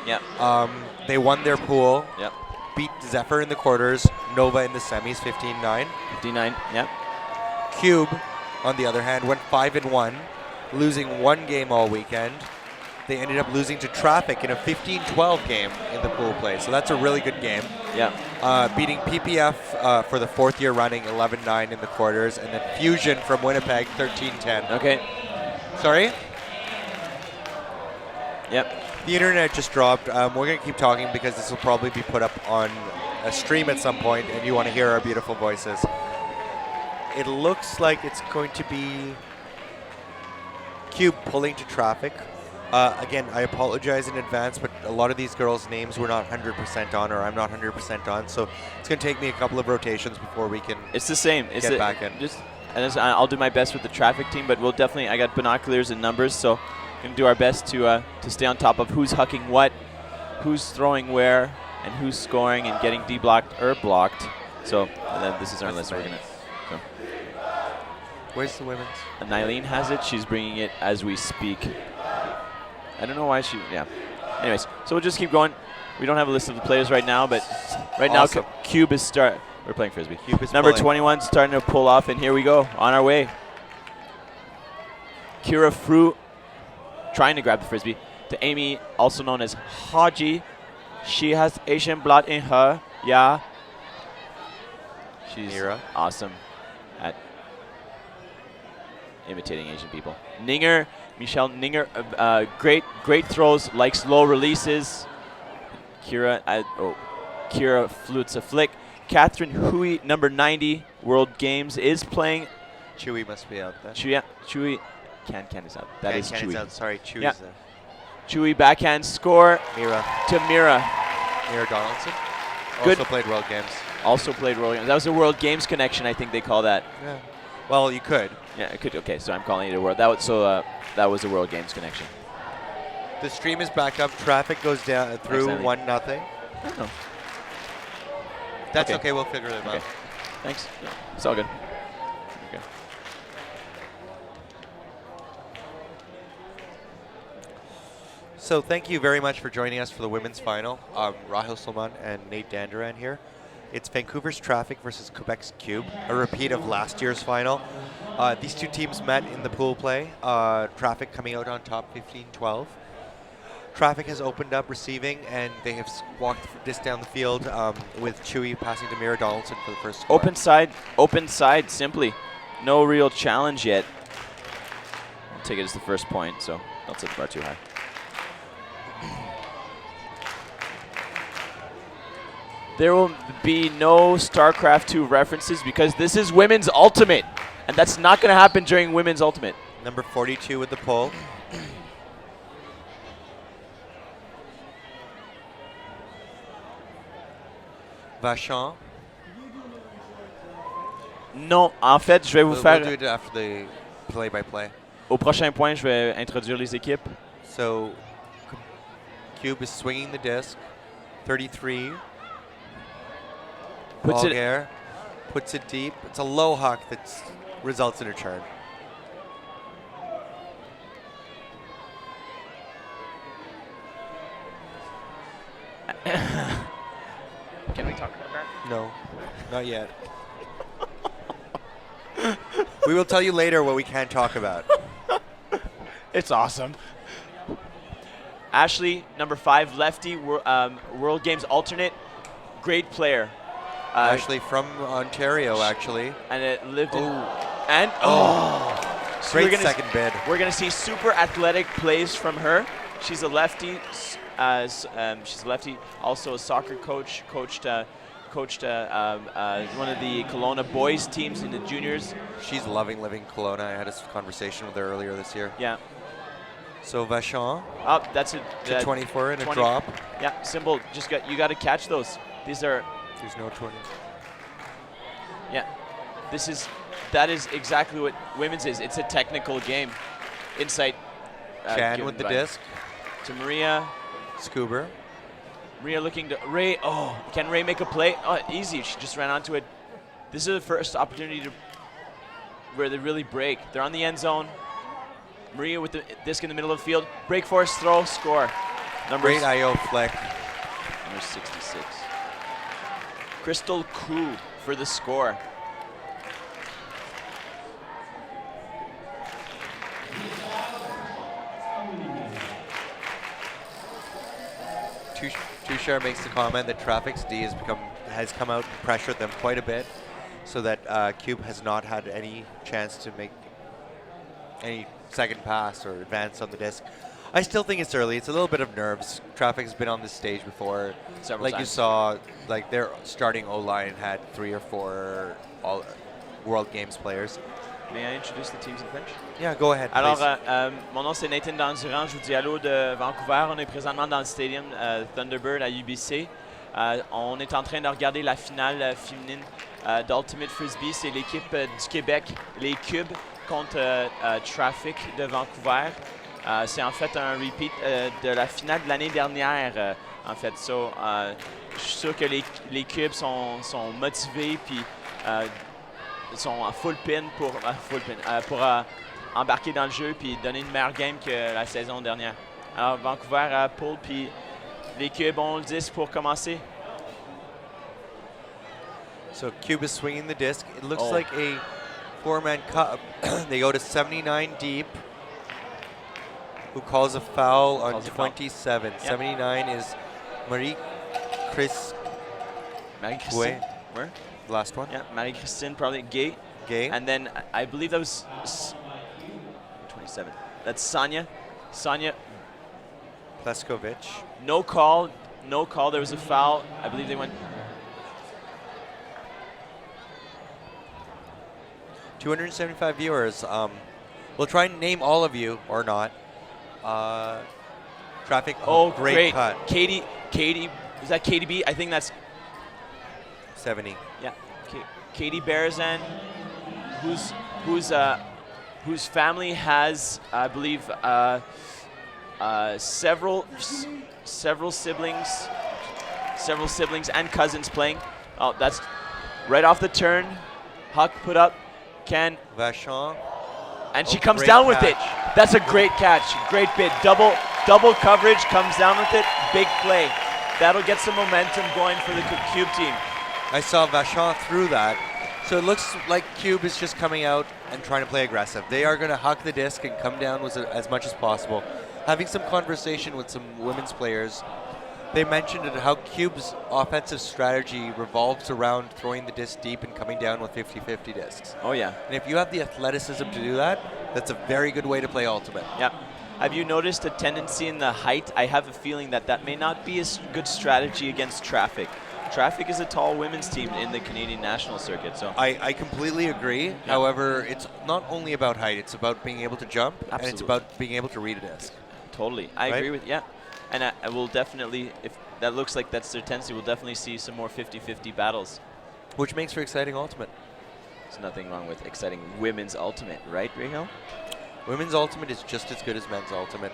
Yeah. They won their pool. Yep. Beat Zephyr in the quarters, Nova in the semis, 15-9. 59. Yep. Cube, on the other hand, went 5-1, losing one game all weekend. They ended up losing to Traffic in a 15-12 game in the pool play, so that's a really good game. Yeah. Beating PPF for the fourth year running, 11-9 in the quarters, and then Fusion from Winnipeg, 13-10. Okay. Sorry? Yep. The internet just dropped. We're going to keep talking because this will probably be put up on a stream at some point, and you want to hear our beautiful voices. It looks like it's going to be Cube pulling to Traffic. Again, I apologize in advance, but a lot of these girls' names we're not 100% on, or I'm not 100% on, so it's going to take me a couple of rotations before we can It's the same. get back in. I'll do my best with the Traffic team, but we'll definitely, I got binoculars and numbers, so going to do our best to stay on top of who's hucking what, who's throwing where, and who's scoring and getting D-blocked or blocked. So and then this is our list. We're going to. So. Where's the women's? And Eileen has it. She's bringing it as we speak. I don't know why she. Yeah. Anyways, so we'll just keep going. We don't have a list of the players right now, but right Awesome. now Cube is We're playing frisbee. Cube is Number pulling. 21 starting to pull off, and here we go on our way. Kira Fruit trying to grab the frisbee to Amy, also known as Haji. She has Asian blood in her. Yeah. She's Mira. awesome at imitating Asian people. Ninger, Michelle Ninger, great throws, likes low releases. Kira flutes a flick. Catherine Hui, number 90, World Games, is playing. Chewy must be out then. Chewy. Can is out. That is Can Chewy. is out. Sorry, Chewy's Yeah. there. Chewy backhand score Mira. to Mira. Mira Donaldson. Good. Also played World Games. Also played World Games. That was a World Games connection, I think they call that. Yeah. Well, you could. Yeah, it could. Okay, so I'm calling it a World. That was a World Games connection. The stream is back up. Traffic goes down through Thanks, 1-0. Oh, That's Okay. okay. We'll figure them okay. out. Thanks. Yeah, it's all good. Okay. So thank you very much for joining us for the women's final. Rahil Salman and Nate Danduran here. It's Vancouver's Traffic versus Quebec's Cube, a repeat of last year's final. These two teams met in the pool play. Traffic coming out on top 15-12. Traffic has opened up receiving, and they have walked this down the field with Chewy passing to Mira Donaldson for the first score. Open side, simply. No real challenge yet. I'll take it as the first point, so don't set the bar too high. There will be no StarCraft 2 references because this is Women's Ultimate, and that's not going to happen during Women's Ultimate. Number 42 with the pull. Vachon. Non, en fait, je vais vous faire... We'll do it after the play-by-play. Au prochain point, je vais introduire les équipes. So, Cube is swinging the disc. 33. Puts it air. Puts it deep. It's a low huck that results in a turn. Can we talk about that? No, not yet. We will tell you later what we can't talk about. It's awesome. Ashley, number 5, lefty, World Games alternate, great player. Ashley from Ontario, actually. And it lived in... Oh. And... So Great second bid. We're going to see super athletic plays from her. She's a lefty. She's a lefty, also a soccer coach, coached one of the Kelowna boys teams in the juniors. She's loving living Kelowna. I had a conversation with her earlier this year. Yeah. So Vachon Oh, that's a to 24 and a 20. drop. Yeah, symbol. You got to catch those. These are. There's no 20. Yeah, that is exactly what women's is. It's a technical game. Insight. Chan given with the by- disc. To Maria. Scuba. Maria looking to Ray. Oh, can Ray make a play? Oh, easy. She just ran onto it. This is the first opportunity where they really break. They're on the end zone. Maria with the disc in the middle of the field. Break force, throw, score. Great IO flick. Number 66. Crystal Koo for the score. Tushar makes the comment that Traffic's D has come out and pressured them quite a bit, so that Cube has not had any chance to make any second pass or advance on the disc. I still think it's early. It's a little bit of nerves. Traffic's been on this stage before. Several times. You saw, like their starting O-line had 3 or 4 all World Games players. May I introduce the teams in French? Yeah, go ahead, Alors, please. mon nom c'est Nathan Dandurand. Je vous dis allô de Vancouver. On est présentement dans le stadium Thunderbird à UBC. On est en train de regarder la finale féminine d'Ultimate Frisbee. C'est l'équipe du Québec, les Cubes, contre Traffic de Vancouver. C'est en fait un repeat de la finale de l'année dernière, en fait. So, je suis sûr que les Cubes sont motivés puis sont en full pin pour embarquer dans le jeu puis donner une meilleure game que la saison dernière. Alors, Vancouver à Pool puis les Cubes ont le 10 pour commencer. So Cube is swinging the disc. It looks like a 4-man cup. They go to 79 deep. Who calls a foul on 27. Yep. 79 is Marie-Christine. Marie-Christine. Where? The last one. Yeah, Marie-Christine, probably Gay. And then I believe that was 27. That's Sonia. Sonia. Pleskovic. No call. No call. There was a foul. I believe they went. 275 viewers. We'll try and name all of you, or not. Traffic. Oh, great cut. Katie, is that Katie B? I think that's 70. Yeah, Katie Berzan, whose family has, I believe, several siblings and cousins playing. Oh, that's right off the turn. Huck put up, Ken. Vachon. And she comes down with it. That's a great catch. Great bid. Double coverage, comes down with it. Big play. That'll get some momentum going for the Cube team. I saw Vachon through that. So it looks like Cube is just coming out and trying to play aggressive. They are going to huck the disc and come down with it as much as possible. Having some conversation with some women's players, they mentioned how Cube's offensive strategy revolves around throwing the disc deep and coming down with 50-50 discs. Oh, yeah. And if you have the athleticism to do that, that's a very good way to play Ultimate. Yeah. Have you noticed a tendency in the height? I have a feeling that may not be a good strategy against Traffic. Traffic is a tall women's team in the Canadian national circuit. So I completely agree. Yeah. However, it's not only about height. It's about being able to jump. Absolutely. And it's about being able to read a disc. Totally. I agree with, yeah. And I will definitely, if that looks like that's their tendency, we'll definitely see some more 50-50 battles. Which makes for exciting Ultimate. There's nothing wrong with exciting women's Ultimate, right, Rahel? Women's Ultimate is just as good as men's Ultimate.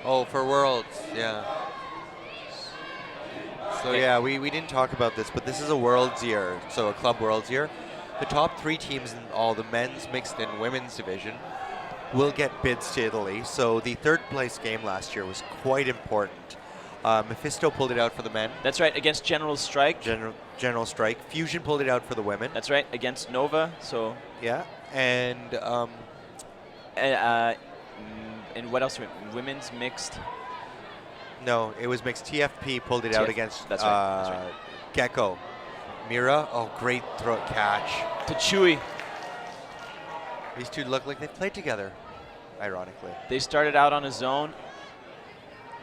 Oh, for Worlds, yeah. So yeah, we didn't talk about this, but this is a Worlds year, so a Club Worlds year. The top 3 teams in all the men's, mixed, and women's division will get bids to Italy. So the 3rd place game last year was quite important. Mephisto pulled it out for the men. That's right, against General Strike. General Strike. Fusion pulled it out for the women. That's right, against Nova. So yeah, and what else? Women's mixed. No, it was mixed. TFP pulled it out against that's right. Gecko. Mira, oh, great throw catch. To Chewy. These two look like they played together, ironically. They started out on a zone.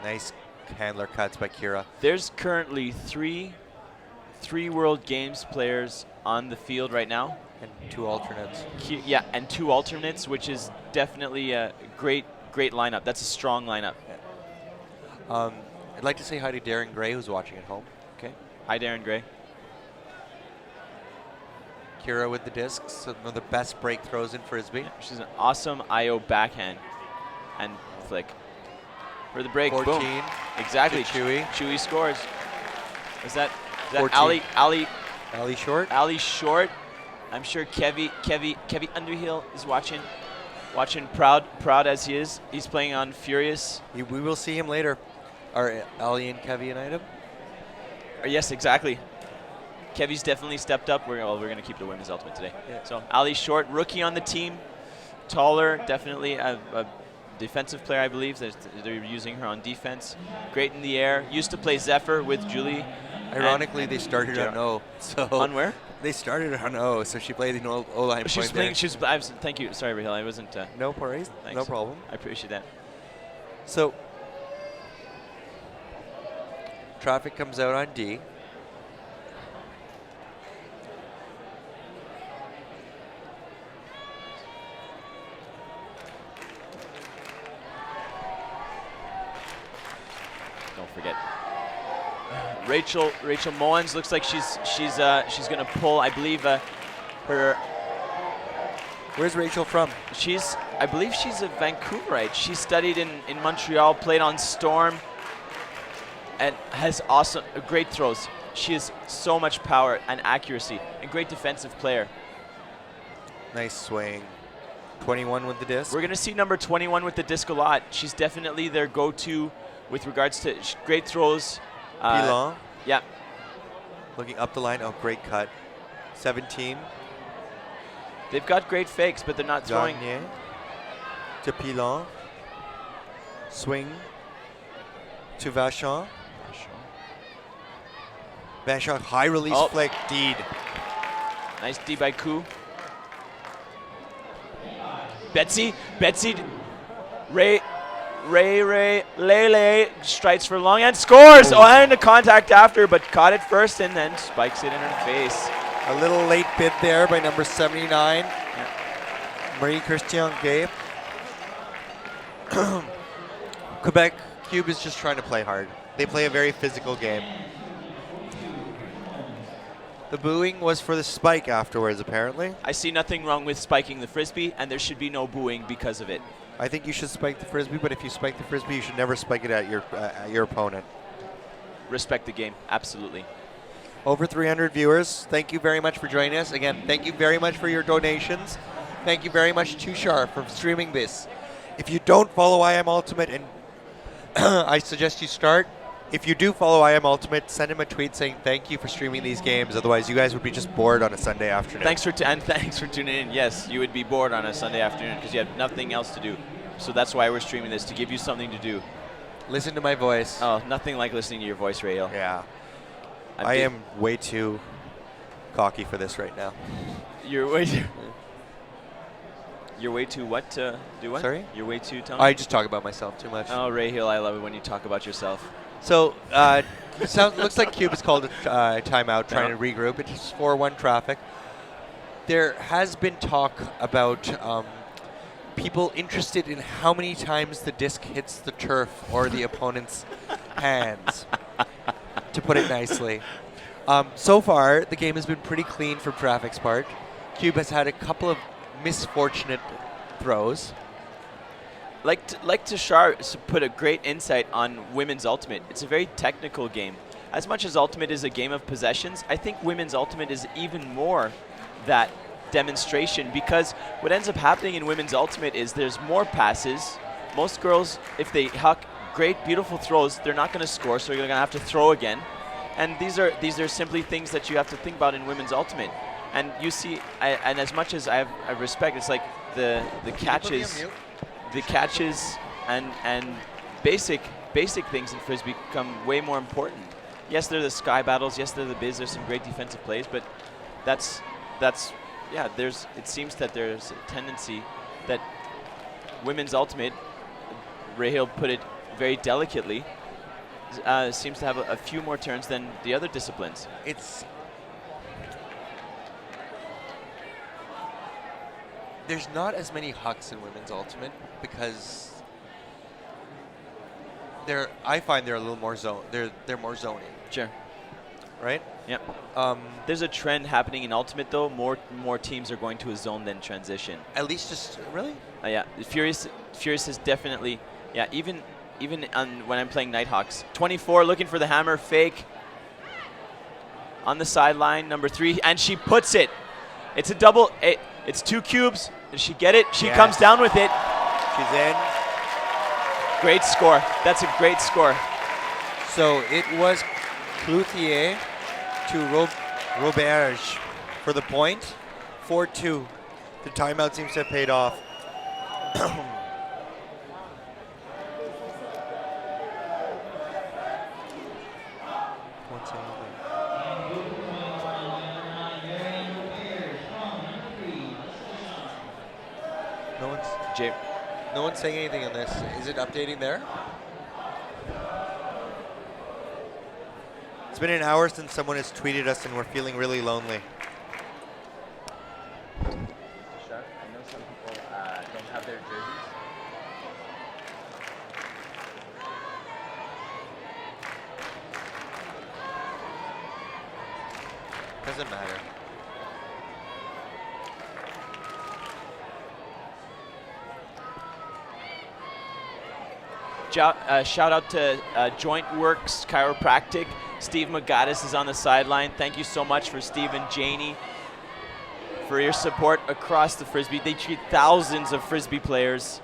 Nice handler cuts by Kira. There's currently three World Games players on the field right now. And 2 alternates. Yeah, and 2 alternates, which is definitely a great lineup. That's a strong lineup. Yeah. I'd like to say hi to Darren Gray, who's watching at home. Okay. Hi, Darren Gray. Kira with the discs, one of the best break throws in Frisbee. Yeah, she's an awesome IO backhand and flick. For the break, 14. Boom. Exactly. Chewy. Chewy scores. Is that Is that 14. Ali Short. Ali Short? I'm sure Kevy Underhill is watching proud as he is. He's playing on Furious. We will see him later. Are Ali and Kevy an item? Yes, exactly. Kevy's definitely stepped up. We're going to keep the women's ultimate today. Yeah. So Ali Short, rookie on the team, taller, definitely a defensive player, I believe. They're using her on defense. Great in the air. Used to play Zephyr with Julie. Ironically, they started on O. So on where? They started on O, so she played in O-line point She's playing. Thank you. Sorry, Rahil. I wasn't. No worries. Thanks. No problem. I appreciate that. So, traffic comes out on D. Don't forget. Rachel Moens looks like she's going to pull. I believe her. Where's Rachel from? I believe she's a Vancouverite. She studied in Montreal, played on Storm, and has great throws. She has so much power and accuracy, and great defensive player. Nice swing. 21 with the disc. We're going to see number 21 with the disc a lot. She's definitely their go-to with regards to great throws. Pilon. Yeah. Looking up the line. Oh, great cut. 17. They've got great fakes, but they're not throwing. Garnier to Pilon. Swing to Vachon. Vachon, high release flick, Deed. Nice D by Koo. Betsy, Lele strikes for long and scores. Oh, and a contact after, but caught it first and then spikes it in her face. A little late bid there by number 79, Marie-Christian Gay. Quebec Cube is just trying to play hard. They play a very physical game. The booing was for the spike afterwards, apparently. I see nothing wrong with spiking the frisbee, and there should be no booing because of it. I think you should spike the frisbee, but if you spike the frisbee, you should never spike it at your opponent. Respect the game, absolutely. Over 300 viewers. Thank you very much for joining us. Again, thank you very much for your donations. Thank you very much to Tushar for streaming this. If you don't follow I Am Ultimate, and I suggest you start. If you do follow I Am Ultimate, send him a tweet saying thank you for streaming these games. Otherwise, you guys would be just bored on a Sunday afternoon. Thanks for tuning in. Yes, you would be bored on a Sunday afternoon because you have nothing else to do. So that's why we're streaming this, to give you something to do. Listen to my voice. Oh, nothing like listening to your voice, Rahil. Yeah. I am way too cocky for this right now. You're way too. You're way too what to do what? Sorry? You're way too Tony? I just talk about myself too much. Oh, Rahil, I love it when you talk about yourself. So, looks like Cube has called a timeout, trying to regroup. It's 4-1 traffic. There has been talk about people interested in how many times the disc hits the turf or the opponent's hands, to put it nicely. So far, the game has been pretty clean from Traffic's part. Cube has had a couple of misfortunate throws. Like Tushar put a great insight on Women's Ultimate. It's a very technical game. As much as Ultimate is a game of possessions, I think Women's Ultimate is even more that demonstration, because what ends up happening in Women's Ultimate is there's more passes. Most girls, if they huck great, beautiful throws, they're not going to score, so you're going to have to throw again. And these are simply things that you have to think about in Women's Ultimate. And you see, and as much as I respect, it's like the catches and basic things in Frisbee become way more important. Yes, they're the sky battles. Yes, they're the biz. There's some great defensive plays, but yeah. It seems that there's a tendency that Women's Ultimate, Rahil put it very delicately, seems to have a few more turns than the other disciplines. There's not as many hucks in Women's Ultimate because I find they're a little more zone. They're more zoning. Sure. Right? Yep. There's a trend happening in Ultimate though. More teams are going to a zone than transition. At least just really? Yeah. Furious is definitely, yeah. Even when I'm playing Nighthawks. 24 looking for the hammer, fake. on the sideline, number 3, and she puts it. It's a double. It's 2 cubes. Does she get it? She comes down with it. She's in. Great score. That's a great score. So it was Cloutier to Roberge for the point. 4-2. The timeout seems to have paid off. No one's saying anything on this. Is it updating there? It's been an hour since someone has tweeted us and we're feeling really lonely. I know some people don't have their jerseys. Doesn't matter. Shout out to Joint Works Chiropractic. Steve Magatis is on the sideline. Thank you so much for Steve and Janie for your support across the Frisbee. They treat thousands of Frisbee players.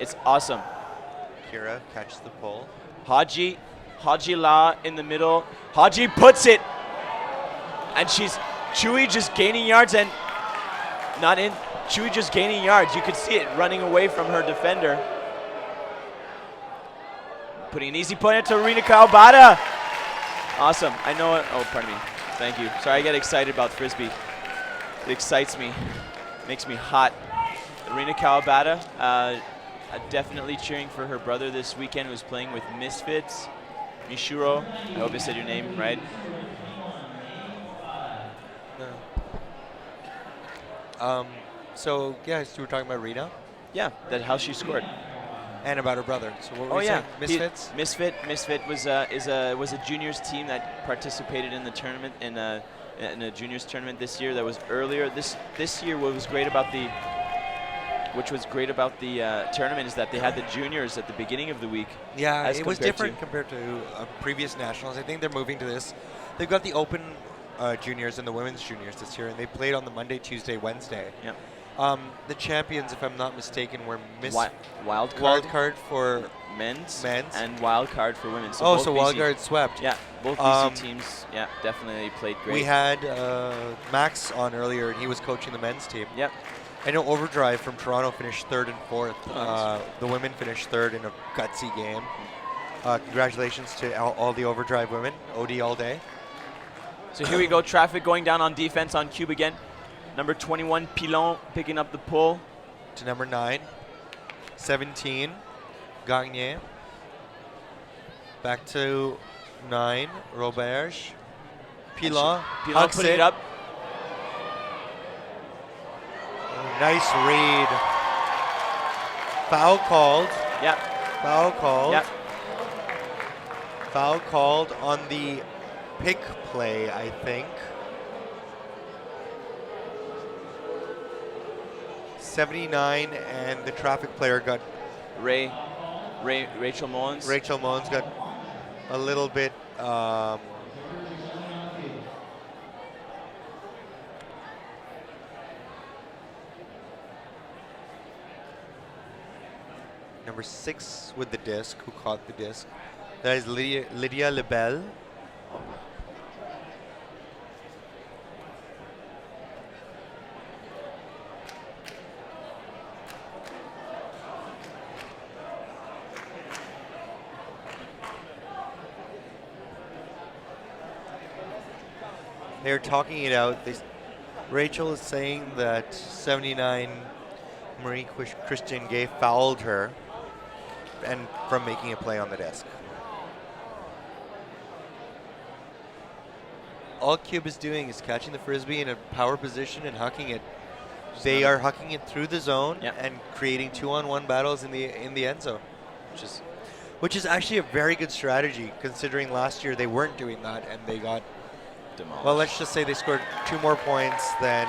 It's awesome. Kira catches the pole. Haji La in the middle. Haji puts it. And Chewy just gaining yards and not in. Chewy just gaining yards. You could see it running away from her defender. Putting an easy point to Rina Kawabata. Awesome. I know it. Oh, pardon me. Thank you. Sorry, I get excited about Frisbee. It excites me. Makes me hot. Rina Kawabata, definitely cheering for her brother this weekend, who's playing with Misfits. Mishuro. I hope I said your name right. No. So, yeah, you were talking about Rina? Yeah, how she scored. And about her brother. So what were we saying? Misfits? Misfit was a juniors team that participated in the tournament in a juniors tournament this year. That was earlier this year. What was great about the tournament is that they had the juniors at the beginning of the week. Yeah, it was different compared to previous nationals. I think they're moving to this. They've got the open juniors and the women's juniors this year, and they played on the Monday, Tuesday, Wednesday. Yeah. The champions, if I'm not mistaken, were wild card for men's and wild card for women. So so wild card swept. Yeah, both BC teams. Yeah, definitely played great. We had Max on earlier, and he was coaching the men's team. Yep. I know Overdrive from Toronto finished 3rd and 4th. Nice. The women finished 3rd in a gutsy game. Congratulations to all the Overdrive women. OD all day. So here we go. Traffic going down on defense on Cube again. Number 21, Pilon, picking up the pull. To number 9. 17, Gagné. Back to 9, Roberge. Pilon putting it up. Nice read. Foul called. Yeah. Foul called. Yeah. Foul called on the pick play, I think. 79, and the traffic player got Rachel Mullins. Rachel Mullins got a little bit number 6 with the disc, who caught the disc. That is Lydia Lebel. They're talking it out. Rachel is saying that 79 Marie Christian Gay fouled her and from making a play on the disc. All Cube is doing is catching the Frisbee in a power position and hucking it. They are hucking it through the zone and creating 2-on-1 battles in the end zone, which is actually a very good strategy considering last year they weren't doing that and they got demolished. Well, let's just say they scored 2 more points than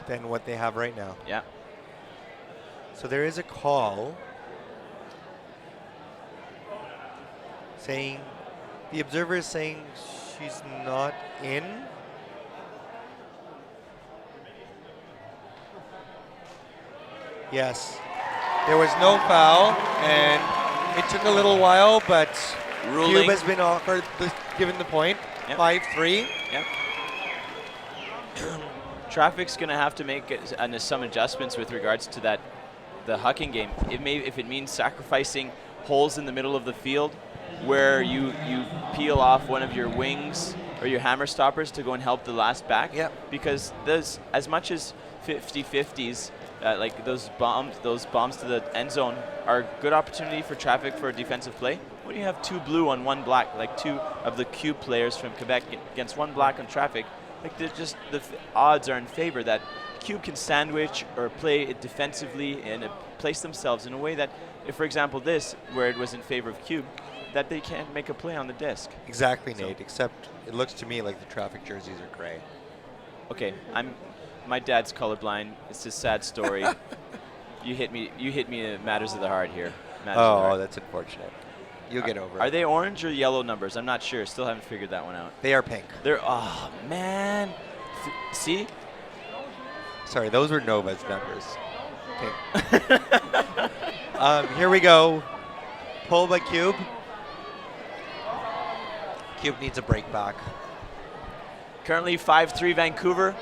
than what they have right now. Yeah. So there is a call. saying, the observer is saying she's not in. Yes. There was no foul, and it took a little while, but Ruling. Cube has been offered given the point. Yep. 5-3. Yep. Traffic's going to have to make some adjustments with regards to that, the Hucking game. If it means sacrificing holes in the middle of the field where you peel off one of your wings or your hammer stoppers to go and help the last back. Yep. Because there's, as much as 50-50s, like those bombs to the end zone are a good opportunity for Traffic for a defensive play. When you have 2 blue on 1 black, like 2 of the Cube players from Quebec against 1 black on Traffic, like the odds are in favor that Cube can sandwich or play it defensively and place themselves in a way that, if for example this, where it was in favor of Cube, that they can't make a play on the disc. Exactly, Nate, except it looks to me like the Traffic jerseys are gray. Okay, my dad's colorblind. It's a sad story. You hit me in matters of the heart here. Oh, that's unfortunate. You'll get over it. Are they orange or yellow numbers? I'm not sure. Still haven't figured that one out. They are pink. They're, oh, man. See? Sorry, those were Nova's numbers. Pink. Here we go. Pull by Cube. Cube needs a break back. Currently 5-3 Vancouver.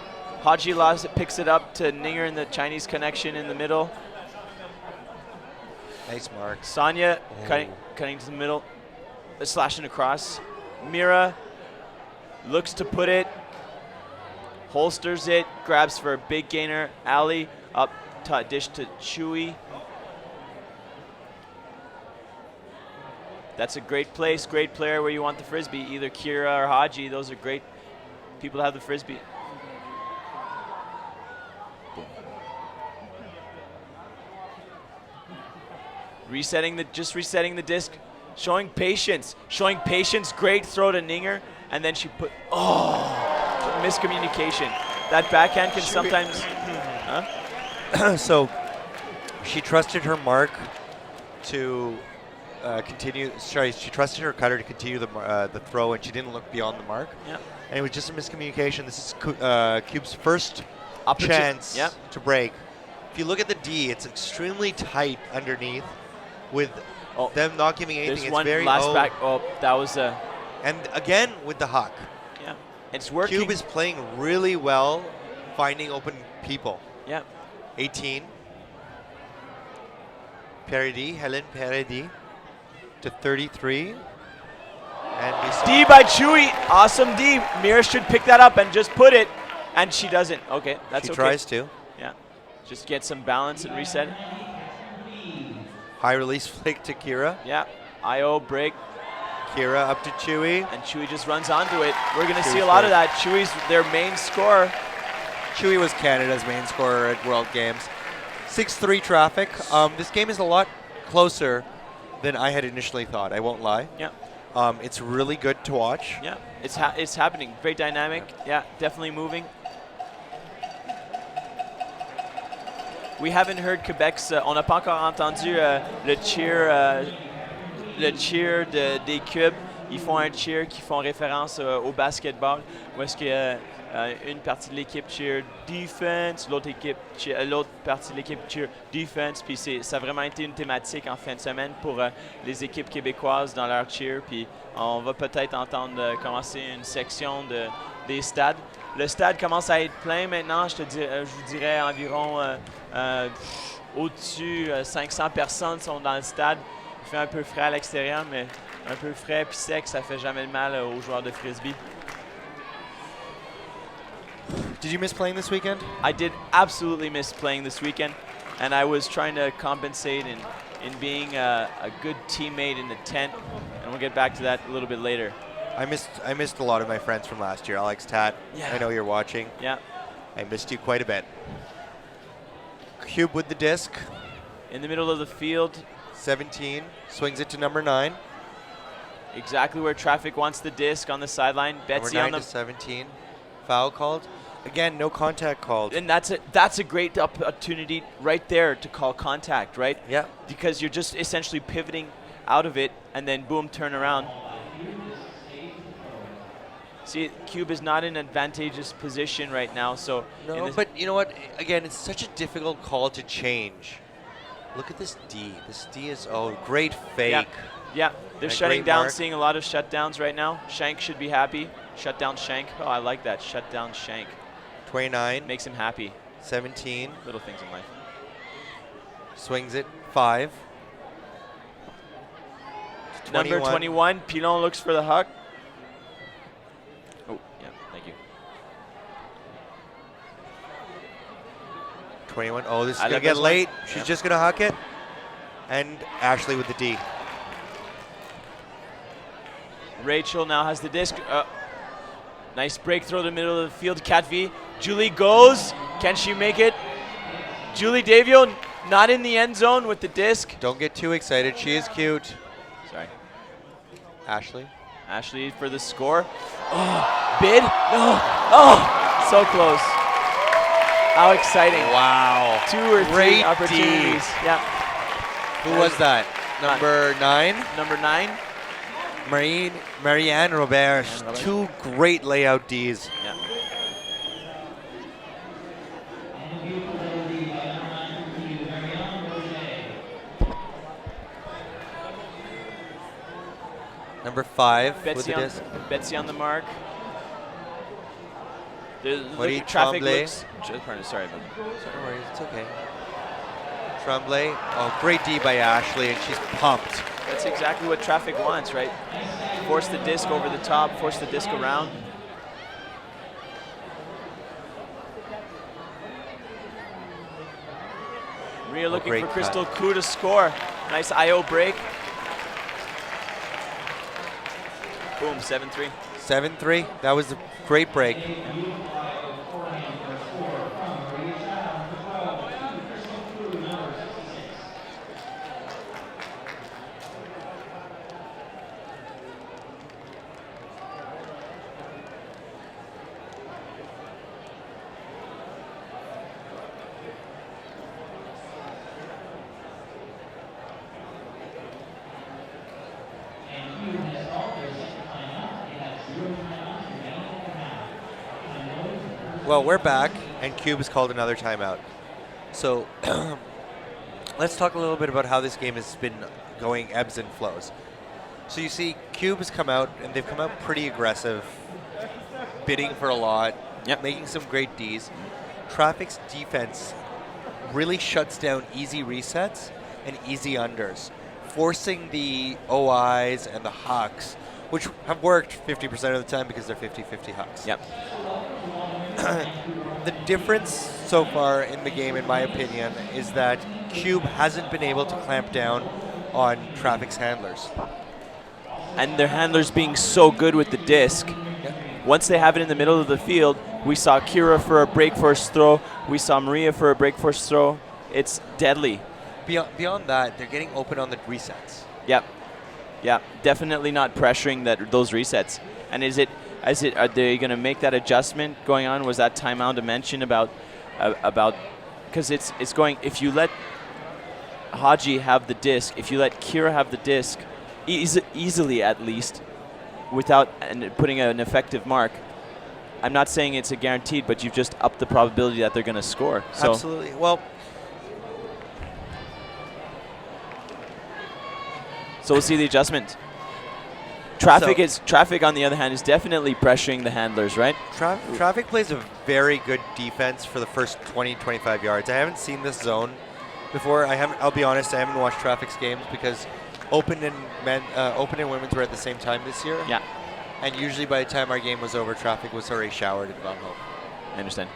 Haji picks it up to Ninger in the Chinese connection in the middle. Nice mark. Sonia cutting to the middle, slashing across. Mira looks to put it, holsters it, grabs for a big gainer. Ali up dish to Chewy. That's a great place, great player where you want the frisbee, either Kira or Haji. Those are great people to have the frisbee. Just resetting the disc, showing patience, great throw to Ninger, and then she put, miscommunication. That backhand can sometimes, So she trusted her mark to continue, she trusted her cutter to continue the throw, and she didn't look beyond the mark. Yeah. And it was just a miscommunication. This is Cube's first chance to break. If you look at the D, it's extremely tight underneath. With them not giving anything, there's it's one very last back. Oh, that was a. And again with the huck. Yeah, it's working. Cube is playing really well, finding open people. Yeah. 18. Helen Paridi to 33. And D by Chewy, awesome D. Mira should pick that up and just put it, and she doesn't. Okay, that's okay. She tries to. Yeah, just get some balance and reset. High release flick to Kira. Yeah, IO break. Kira up to Chewy. And Chewy just runs onto it. We're going to see a lot of that. Chewy's their main scorer. Chewy was Canada's main scorer at World Games. 6-3 Traffic. This game is a lot closer than I had initially thought. I won't lie. Yeah. It's really good to watch. Yeah, it's happening. Great dynamic. Yeah, definitely moving. We haven't heard Quebec's. On n'a pas encore entendu le cheer des Cubes. Ils font un cheer qui font référence au basketball, où est-ce que une partie de l'équipe cheer defense, l'autre partie de l'équipe cheer defense. Puis ça a vraiment été une thématique en fin de semaine pour les équipes québécoises dans leur cheer. Puis on va peut-être entendre commencer une section des stades. Le stade commence à être plein maintenant. Je vous dirais environ au-dessus 500 personnes sont dans le stade. Il fait un peu frais à l'extérieur, mais un peu frais puis sec, ça fait jamais de mal aux joueurs de frisbee. Did you miss playing this weekend? I did absolutely miss playing this weekend, and I was trying to compensate in being a good teammate in the tent, and we'll get back to that a little bit later. I missed a lot of my friends from last year. Alex Tat, yeah. I know you're watching. Yeah. I missed you quite a bit. Cube with the disc. In the middle of the field. 17, swings it to number 9. Exactly where Traffic wants the disc on the sideline. Betsy number 9 on the to 17. Foul called. Again, no contact called. And that's a great opportunity right there to call contact, right? Yeah. Because you're just essentially pivoting out of it, and then boom, turn around. See, Cube is not in an advantageous position right now, so... No, but you know what? Again, it's such a difficult call to change. Look at this D. This D is, great fake. Yeah, they're And a shutting great down, mark. seeing a lot of shutdowns right now. Shank should be happy. Shut down Shank. Oh, I like that. Shut down Shank. 29. Makes him happy. 17. Little things in life. Swings it. 5. Number 21, Pilon looks for the huck. Oh, yeah, thank you. 21. Oh, this is I going to like get this late. one. She's Yep. just going to huck it. And Ashley with the D. Rachel now has the disc. Nice break throw to the middle of the field. Cat V. Julie goes. Can she make it? Julie Davio not in the end zone with the disc. Don't get too excited. She is cute. Sorry. Ashley. Ashley for the score. Oh, bid? No. Oh, so close. How exciting. Wow. 2 or 3 Great D. opportunities. Yeah. Who was that? Number 9? Number 9. Marianne Robert. Marianne Robert. 2 great layout Ds. Yeah. Number 5 with the disc. Betsy on the mark. What do you, traffic Tremblay? looks. Sorry about that. No worries, it's okay. Tremblay. Oh, great D by Ashley, and she's pumped. That's exactly what traffic wants, right? Force the disc over the top, force the disc around. Maria looking great for cut. Crystal Koo to score. Nice IO break. Boom, 7-3. 7-3. That was a great break. Well, we're back, and Cube has called another timeout. So let's talk a little bit about how this game has been going ebbs and flows. So you see, Cube has come out, and they've come out pretty aggressive, bidding for a lot, making some great Ds. Traffic's defense really shuts down easy resets and easy unders, forcing the OIs and the hucks, which have worked 50% of the time because they're 50-50 hucks. Yep. The difference so far in the game, in my opinion, is that Cube hasn't been able to clamp down on Traffic's handlers. And their handlers being so good with the disc. Once they have it in the middle of the field, we saw Kira for a break force throw. We saw Maria for a break force throw. It's deadly. Beyond that, they're getting open on the resets. Yep. Yeah, definitely not pressuring those resets. And are they going to make that adjustment going on? Was that timeout a mention about because it's going, if you let Haji have the disc, if you let Kira have the disc easily at least without putting an effective mark, I'm not saying it's a guaranteed, but you've just upped the probability that they're going to score. So Absolutely. Well, so we'll see the adjustment. Traffic on the other hand is definitely pressuring the handlers, right? Traffic plays a very good defense for the first 20-25 yards. I haven't seen this zone before. I'll be honest, I haven't watched Traffic's games because Open and Women's were at the same time this year. Yeah. And usually by the time our game was over, Traffic was already showered and gone home. I understand.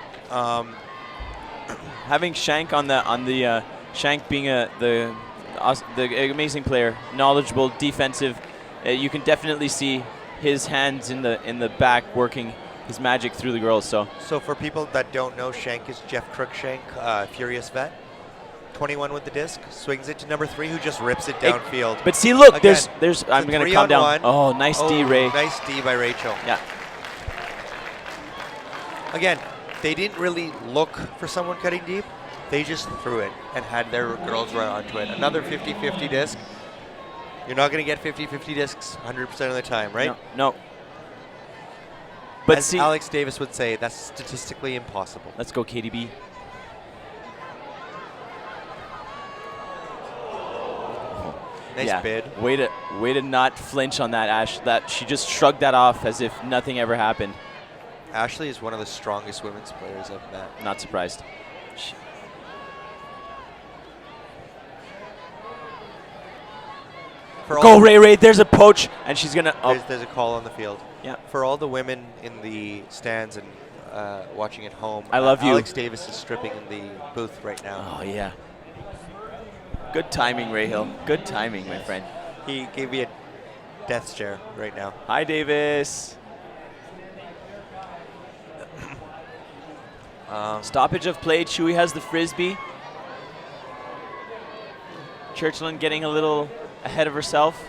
Having Shank on the Shank being the amazing player, knowledgeable, defensive. You can definitely see his hands in the back working his magic through the girls. So for people that don't know, Shank is Jeff Cruikshank, Furious vet. 21 with the disc, swings it to number 3, who just rips it downfield. But see, look, Again, there's. I'm going to calm down. 3-on-1. Oh, nice D, Ray. Nice D by Rachel. Yeah. Again, they didn't really look for someone cutting deep. They just threw it and had their girls run onto it. Another 50-50 disc. You're not going to get 50-50 discs 100% of the time, right? No. But As see, Alex Davis would say, that's statistically impossible. let's go KDB. Nice bid. Way to not flinch on that, Ash. That she just shrugged that off as if nothing ever happened. Ashley is one of the strongest women's players I've met. Not surprised. Go Ray! There's a poach, and she's gonna. Oh. There's a call on the field. Yeah. For all the women in the stands and watching at home, I love you. Alex Davis is stripping in the booth right now. Oh yeah. Good timing, Ray Hill. Good timing, my friend. He gave me a death stare right now. Hi, Davis. Stoppage of play. Chewy has the frisbee. Churchland getting a little ahead of herself.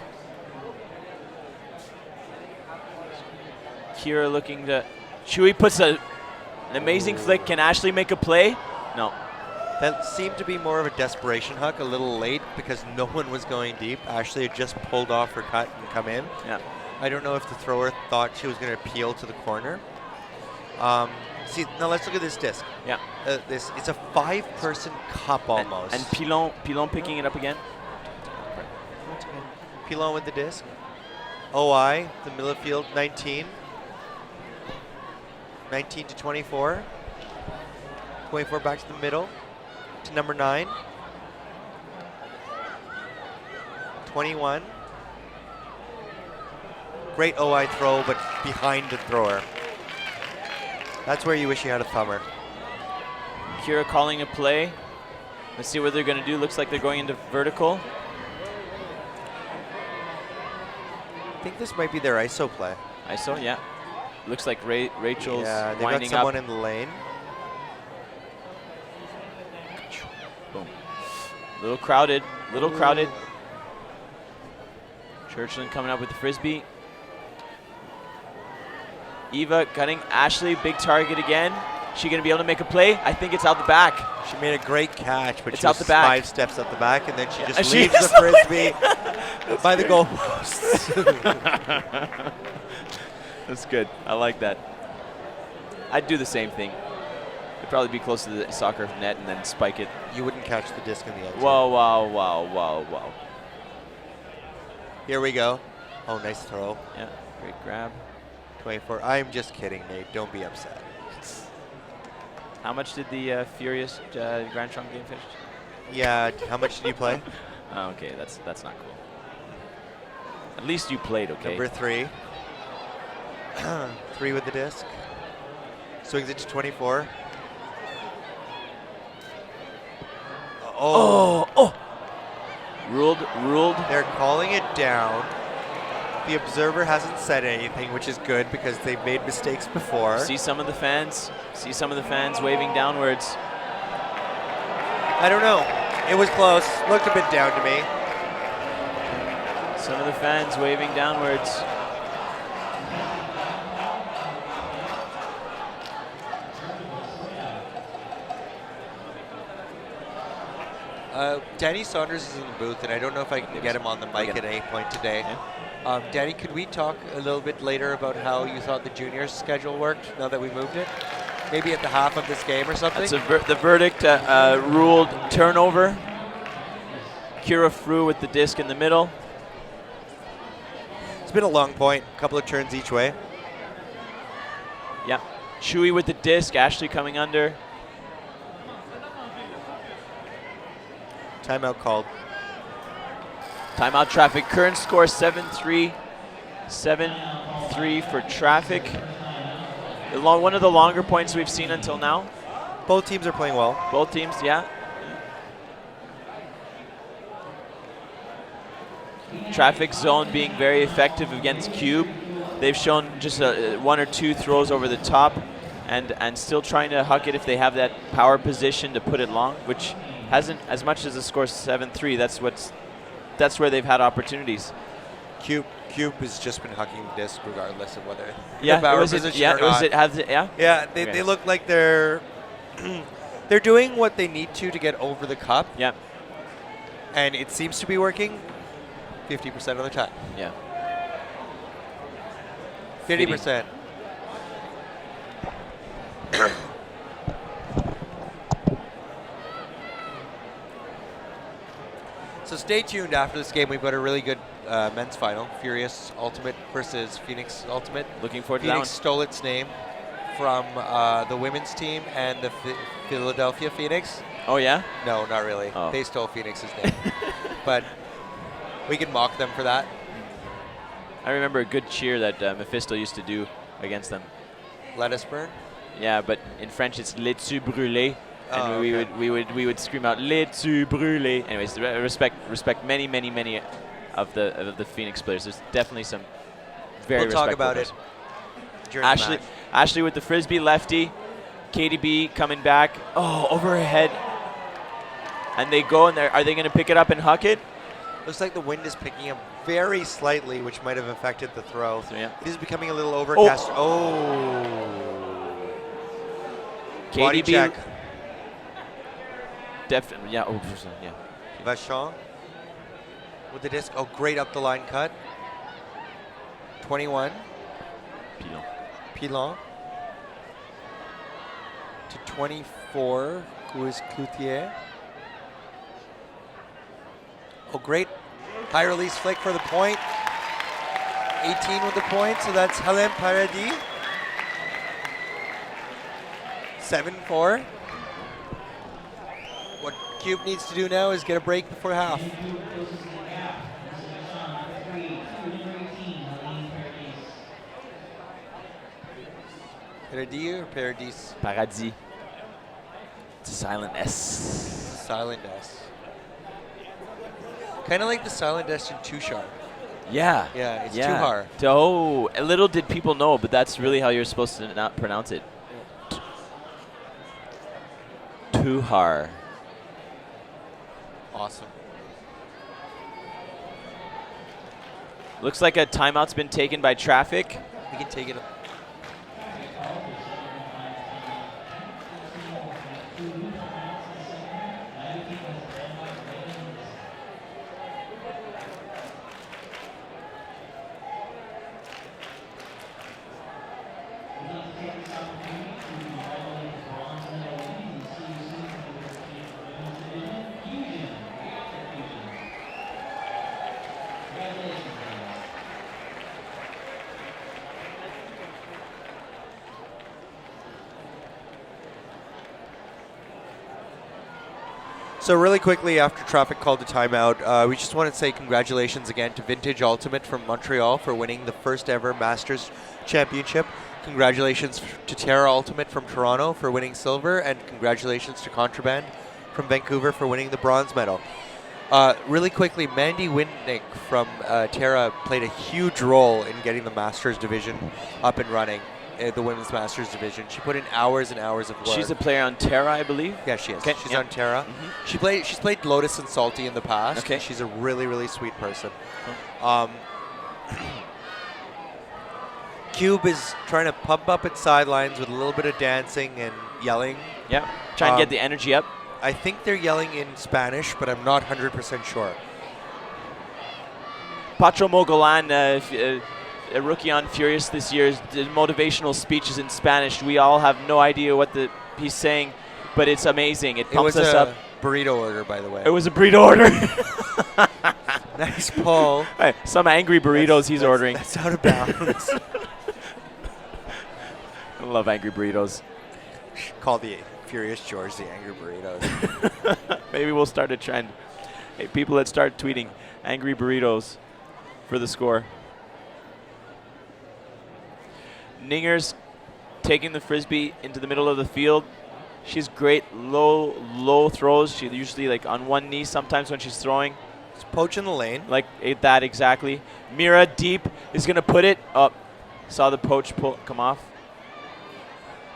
Kira looking to. Chewy puts an amazing flick. Can Ashley make a play? No. That seemed to be more of a desperation huck, a little late because no one was going deep. Ashley had just pulled off her cut and come in. Yeah. I don't know if the thrower thought she was going to peel to the corner. See, now let's look at this disc. Yeah. It's a 5-person cup almost. And Pilon picking it up again. Pilon with the disc. OI, the middle of field, 19. 19 to 24. 24 back to the middle to number 9. 21. Great OI throw, but behind the thrower. That's where you wish you had a thumber. Kira calling a play. Let's see what they're going to do. Looks like they're going into vertical. I think this might be their ISO play. ISO, yeah. Looks like Rachel's yeah, they winding got someone up. in the lane. Boom. Little crowded. Churchland coming up with the frisbee. Eva cutting. Ashley, big target again. She going to be able to make a play? I think it's out the back. She made a great catch, but it's she out was the back. 5 steps out the back, and then she just she leaves the frisbee by the goal post. That's good. I like that. I'd do the same thing. I'd probably be close to the soccer net and then spike it. You wouldn't catch the disc in the end. Wow. Here we go. Oh, nice throw. Yeah, great grab. 24. I'm just kidding, Nate. Don't be upset. How much did the Furious Grand Trunk game finish? Yeah, how much did you play? Oh, okay, that's not cool. At least you played, okay? Number 3. 3 with the disc. Swings it to 24. Oh! Ruled. They're calling it down. The observer hasn't said anything, which is good because they've made mistakes before. See some of the fans waving downwards. I don't know. It was close. Looked a bit down to me. Some of the fans waving downwards. Danny Saunders is in the booth, and I don't know if I can get him on the mic at any point today. Yeah. Danny, could we talk a little bit later about how you thought the juniors schedule worked now that we moved it? Maybe at the half of this game or something? That's the verdict ruled turnover. Kira Frew with the disc in the middle. It's been a long point, a couple of turns each way. Yeah. Chewy with the disc, Ashley coming under. Timeout called. Timeout Traffic. Current score 7-3. 7-3 for Traffic. One of the longer points we've seen until now. Both teams are playing well. Both teams, yeah. Traffic Zone being very effective against Cube. They've shown just 1 or 2 throws over the top and still trying to huck it if they have that power position to put it long, which hasn't, as much as the score 7-3, that's where they've had opportunities. Cube has just been hucking the disc regardless of whether Yeah, the power was position it, yeah, or not. was it, has it, yeah? Yeah, Okay. they look like they're doing what they need to get over the cup. Yeah. And it seems to be working. 50% of the time. Yeah. 50%. So stay tuned after this game. We've got a really good men's final. Furious Ultimate versus Phoenix Ultimate. Looking forward to Phoenix that stole its name from the women's team and the Philadelphia Phoenix. one. Oh, yeah? No, not really. Oh. They stole Phoenix's name. But we can mock them for that. I remember a good cheer that Mephisto used to do against them. Let us burn. Yeah, but in French it's "les tu brûlés," and Oh, we okay. would scream out "les tu brûlés." Anyways, respect many of the Phoenix players. There's definitely some very We'll talk respectful about players. it during the Ashley, match. Ashley with the frisbee lefty, KDB coming back. Oh, over her head, and they go and are they going to pick it up and huck it? Looks like the wind is picking up very slightly, which might have affected the throw. So, yeah. It is becoming a little overcast. Oh. Body KDB, check. definitely, yeah. Oh, yeah. Vachon with the disc. Oh, great up the line cut. 21. Pilon. Pilon. To 24. Who is Cloutier? Oh, great. High release flick for the point. 18 with the point, so that's Hélène Paradis. 7-4. What Cube needs to do now is get a break before half. Paradis or Paradis? Paradis. It's a silent S. Silent S. Kind of like the silent S in Tushar. Yeah. Yeah, it's Tuhar. Oh, little did people know, but that's really how you're supposed to not pronounce it. Tuhar. Awesome. Looks like a timeout's been taken by traffic. We can take it. So really quickly after traffic called the timeout, we just want to say congratulations again to Vintage Ultimate from Montreal for winning the first ever Masters Championship. Congratulations to Terra Ultimate from Toronto for winning silver, and congratulations to Contraband from Vancouver for winning the bronze medal. Really quickly, Mandy Windnick from Terra played a huge role in getting the Masters division up and running. The women's masters division. She put in hours and hours of work. She's a player on Terra, I believe. Yeah, she is. Okay, She's yep. on Terra. Mm-hmm. She's played Lotus and Salty in the past. Okay. She's a really, really sweet person. Cube is trying to pump up its sidelines with a little bit of dancing and yelling. Yeah. Try and get the energy up. I think they're yelling in Spanish, but I'm not 100% sure. Patro Mogolan, a rookie on Furious this year's motivational speech is in Spanish. We all have no idea what he's saying, but it's amazing. It pumps us up. Burrito order, by the way. It was a burrito order. Nice pull. Hey, some angry burritos he's ordering. That's out of bounds. I love angry burritos. Call the Furious George the angry burritos. Maybe we'll start a trend. Hey, people that start tweeting angry burritos for the score. Ninger's taking the frisbee into the middle of the field. She's great low throws. She usually like on one knee sometimes when she's throwing. It's poaching the lane. Like that exactly. Mira deep is going to put it up. Saw the poach come off.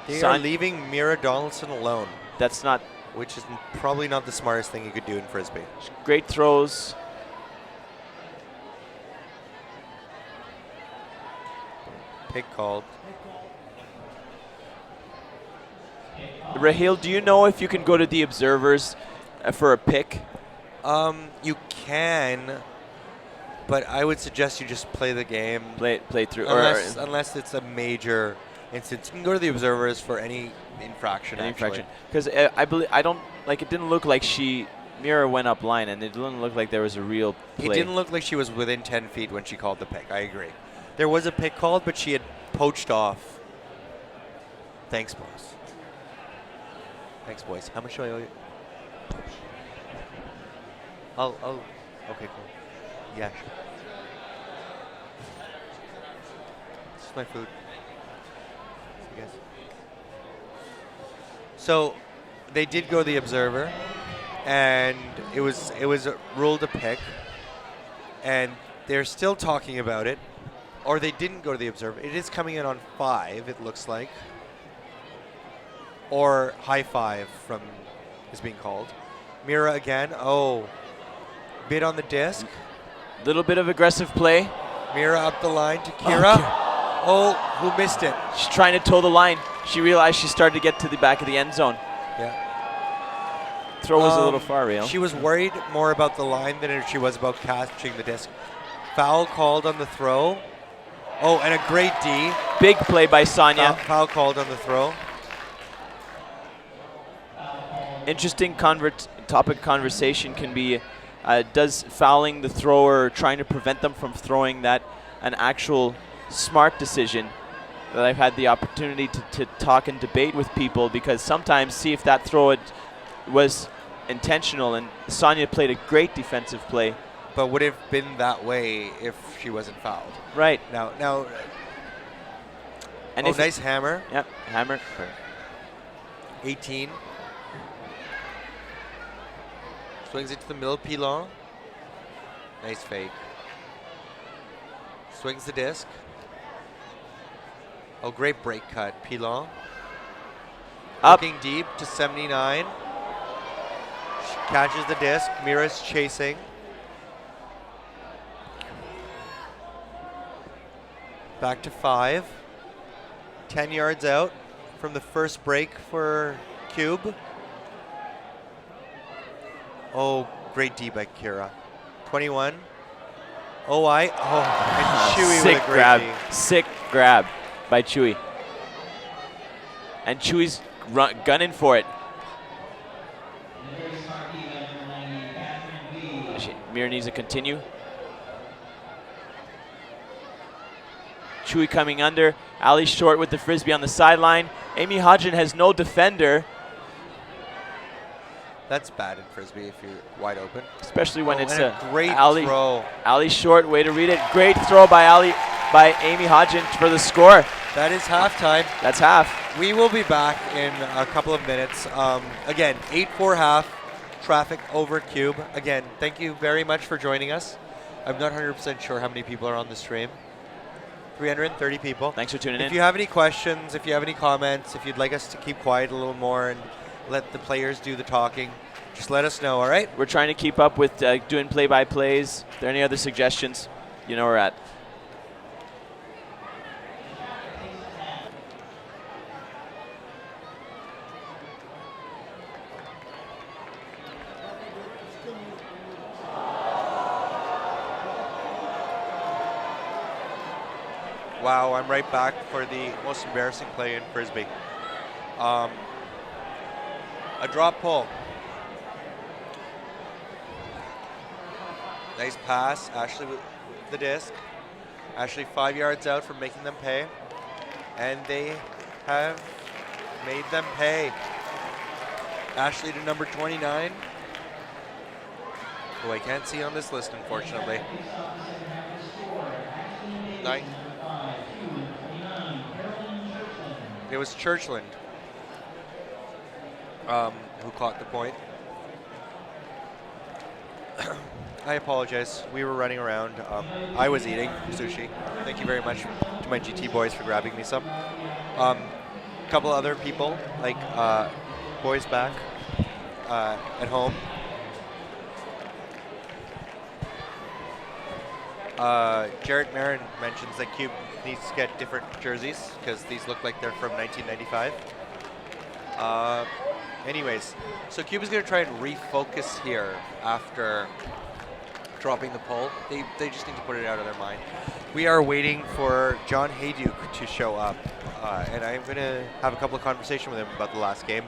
They are leaving Mira Donaldson alone. That's not. Which is probably not the smartest thing you could do in frisbee. Great throws. Pick called. Raheel, do you know if you can go to the observers for a pick? You can. But I would suggest you just play the game. Play through. Unless it's a major instance. You can go to the observers for any infraction. Any infraction. Because I believe it didn't look like Mira went up line, and it didn't look like there was a real play. It didn't look like she was within 10 feet when she called the pick. I agree. There was a pick called, but she had poached off. Thanks, boys. Thanks, boys. How much do I owe you? Okay, cool. Yeah, sure. This is my food. I guess. So, they did go to the observer, and it was ruled a pick, and they're still talking about it, or they didn't go to the observer. It is coming in on 5, it looks like, or high 5 is being called. Mira again. Oh, bid on the disc. Little bit of aggressive play. Mira up the line to Kira. Oh, who missed it? She's trying to toe the line. She realized she started to get to the back of the end zone. Yeah. Throw was a little far, Real. She was worried more about the line than she was about catching the disc. Foul called on the throw. Oh, and a great D. Big play by Sonia. Foul called on the throw. Interesting topic conversation can be, does fouling the thrower, trying to prevent them from throwing that, an actual smart decision? That I've had the opportunity to talk and debate with people, because sometimes see if that throw was intentional, and Sonia played a great defensive play. But would have been that way if she wasn't fouled. Right. Now. And nice hammer. Yep, hammer. 18. Swings it to the middle, Pilon. Nice fake. Swings the disc. Oh, great break cut, Pilon. Up. Looking deep to 79. She catches the disc. Mira's chasing. Back to 5. 10 yards out from the first break for Cube. Oh, great D by Kira. 21. Oh, and Chewy sick with a great grab. D. Sick grab by Chewy. And Chewy's gunning for it. Mira needs to continue. Chewy coming under. Ali short with the frisbee on the sideline. Amy Hodgin has no defender. That's bad in frisbee if you're wide open. Especially when it's a great Ali, throw. Ali short, way to read it. Great throw by Amy Hodgin for the score. That is halftime. That's half. We will be back in a couple of minutes. Again, 8-4 half. Traffic over Cube. Again, thank you very much for joining us. I'm not 100% sure how many people are on the stream. 330 people. Thanks for tuning in. If you have any questions, if you have any comments, if you'd like us to keep quiet a little more and let the players do the talking, just let us know, all right? We're trying to keep up with doing play-by-plays. If there are any other suggestions, you know where we're at. Wow, I'm right back for the most embarrassing play in frisbee. A drop pull. Nice pass. Ashley with the disc. Ashley 5 yards out from making them pay. And they have made them pay. Ashley to number 29. Who I can't see on this list, unfortunately. 9. It was Churchland who caught the point. I apologize. We were running around. I was eating sushi. Thank you very much to my GT boys for grabbing me some. A couple other people, like boys back at home. Jarrett Marin mentions that Cube needs to get different jerseys because these look like they're from 1995. Anyways, so Cube is going to try and refocus here after dropping the pole. They just need to put it out of their mind. We are waiting for John Hayduke to show up, and I'm going to have a couple of conversations with him about the last game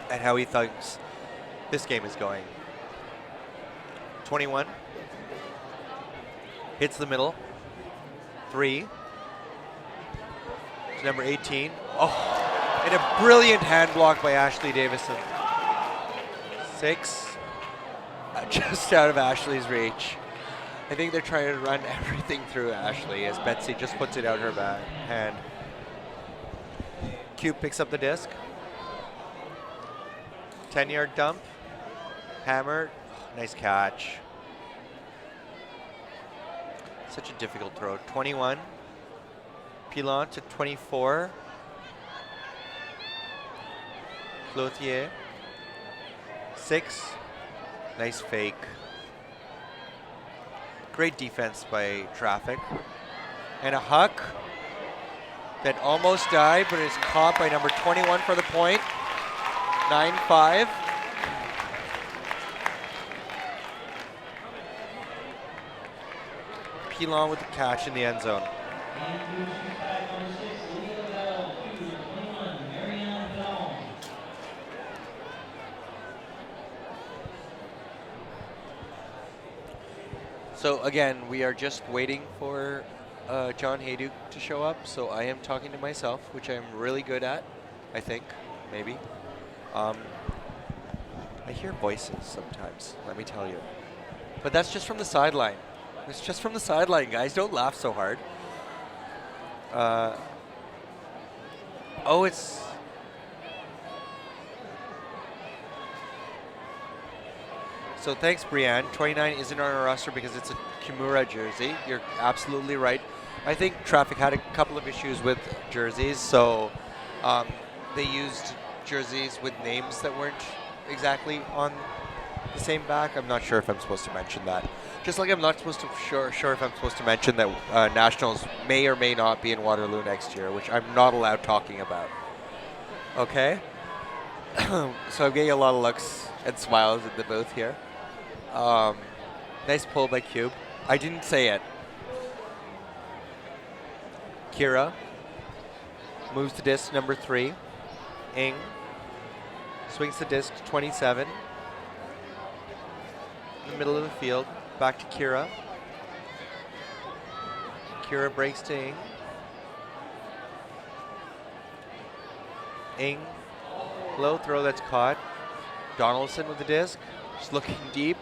and how he thinks this game is going. 21. Hits the middle. 3. To number 18. Oh, and a brilliant hand block by Ashley Davison. 6. Just out of Ashley's reach. I think they're trying to run everything through Ashley as Betsy just puts it out her hand. Cube picks up the disc. 10-yard dump. Hammer. Nice catch. Such a difficult throw. 21. Pilon to 24. Clothier. 6. Nice fake. Great defense by Traffic. And a huck that almost died, but is caught by number 21 for the point. 9-5. Pilon with the catch in the end zone. So again, we are just waiting for John Hayduke to show up. So I am talking to myself, which I'm really good at, I think, maybe. I hear voices sometimes, let me tell you. But that's just from the sideline. It's just from the sideline, guys. Don't laugh so hard. It's... So thanks, Brianne. 29 isn't on our roster because it's a Kimura jersey. You're absolutely right. I think Traffic had a couple of issues with jerseys, so they used jerseys with names that weren't exactly on the same back. I'm not sure if I'm supposed to mention that. Just like I'm not supposed to sure if I'm supposed to mention that Nationals may or may not be in Waterloo next year, which I'm not allowed talking about. Okay? So I'm getting a lot of looks and smiles in the booth here. Nice pull by Cube. I didn't say it. Kira moves the disc number 3. Ing swings the disc to 27. In the middle of the field. Back to Kira. Kira breaks to Ing. Ing. Low throw that's caught. Donaldson with the disc. Just looking deep.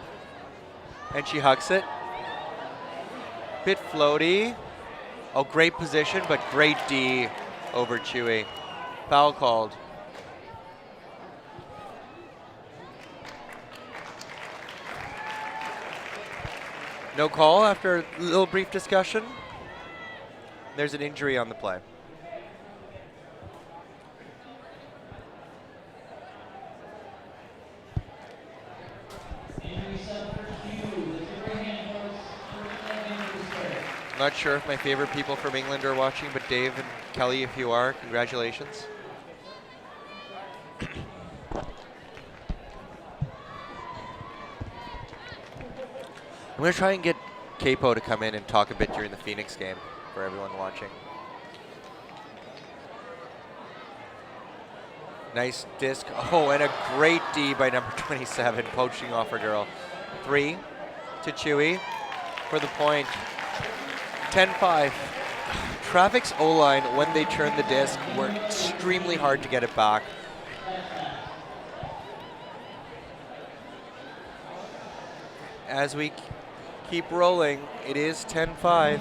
And she hucks it. Bit floaty. Oh, great position, but great D over Chewy. Foul called. No call after a little brief discussion. There's an injury on the play. Not sure if my favorite people from England are watching, but Dave and Kelly, if you are, congratulations. I'm going to try and get Capo to come in and talk a bit during the Phoenix game for everyone watching. Nice disc. Oh, and a great D by number 27, poaching off her girl. 3 to Chewy for the point. 10-5. Traffic's O-line, when they turn the disc, work extremely hard to get it back. As we keep rolling, it is 10-5.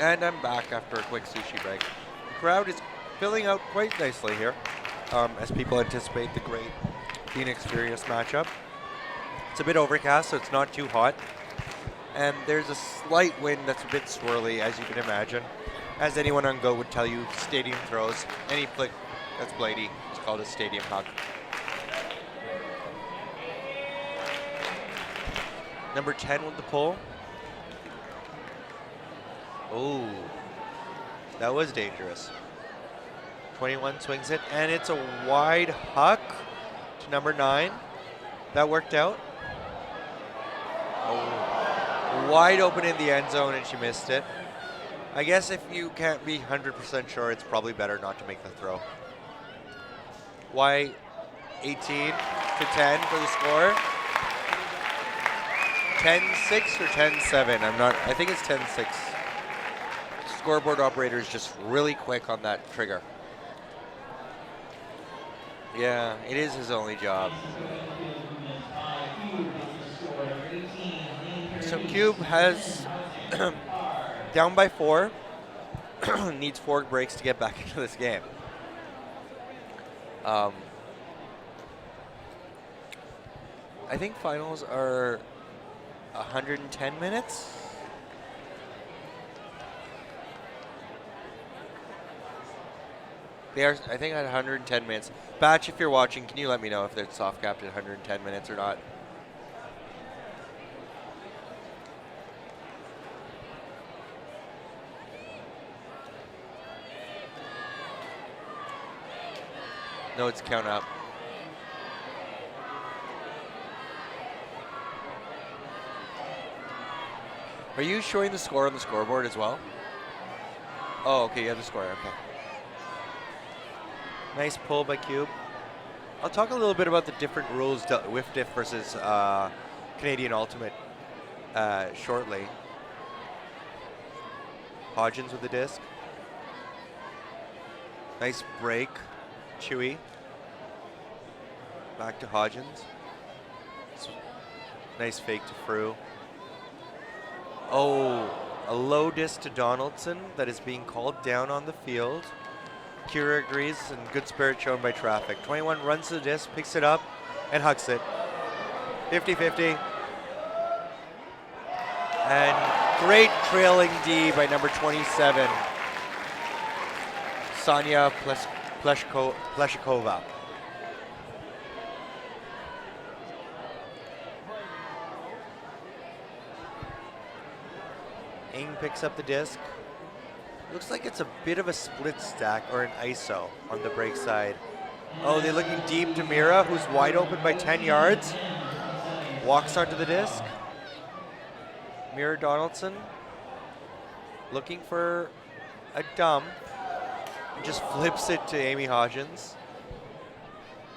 And I'm back after a quick sushi break. The crowd is filling out quite nicely here. as people anticipate the great Phoenix Furious matchup. It's a bit overcast, so it's not too hot. And there's a slight wind that's a bit swirly, as you can imagine. As anyone on Go would tell you, stadium throws, any flick that's bladey, it's called a stadium huck. Number 10 with the pull. Oh, that was dangerous. 21 swings it, and it's a wide huck to number 9. That worked out. Oh, wide open in the end zone, and she missed it. I guess if you can't be 100% sure, it's probably better not to make the throw. Why 18 to 10 for the score? 10-6 or 10-7? I think it's 10-6. Scoreboard operator is just really quick on that trigger. Yeah, it is his only job. So Cube has down by 4, needs 4 breaks to get back into this game. I think finals are 110 minutes. They are, I think, at 110 minutes. Batch, if you're watching, can you let me know if they're soft capped at 110 minutes or not? No, it's count up. Are you showing the score on the scoreboard as well? Oh, okay, you have the score, okay. Nice pull by Cube. I'll talk a little bit about the different rules, whiff diff versus Canadian Ultimate shortly. Hodgins with the disc. Nice break, Chewy. Back to Hodgins. Nice fake to Frew. Oh, a low disc to Donaldson that is being called down on the field. Kira agrees, and good spirit shown by traffic. 21 runs to the disc, picks it up, and hucks it. 50-50. And great trailing D by number 27, Sonia Pleshikova. Ing picks up the disc. Looks like it's a bit of a split stack or an ISO on the break side. Oh, they're looking deep to Mira, who's wide open by 10 yards. Walks onto the disc. Mira Donaldson looking for a dump. Just flips it to Amy Hodgins.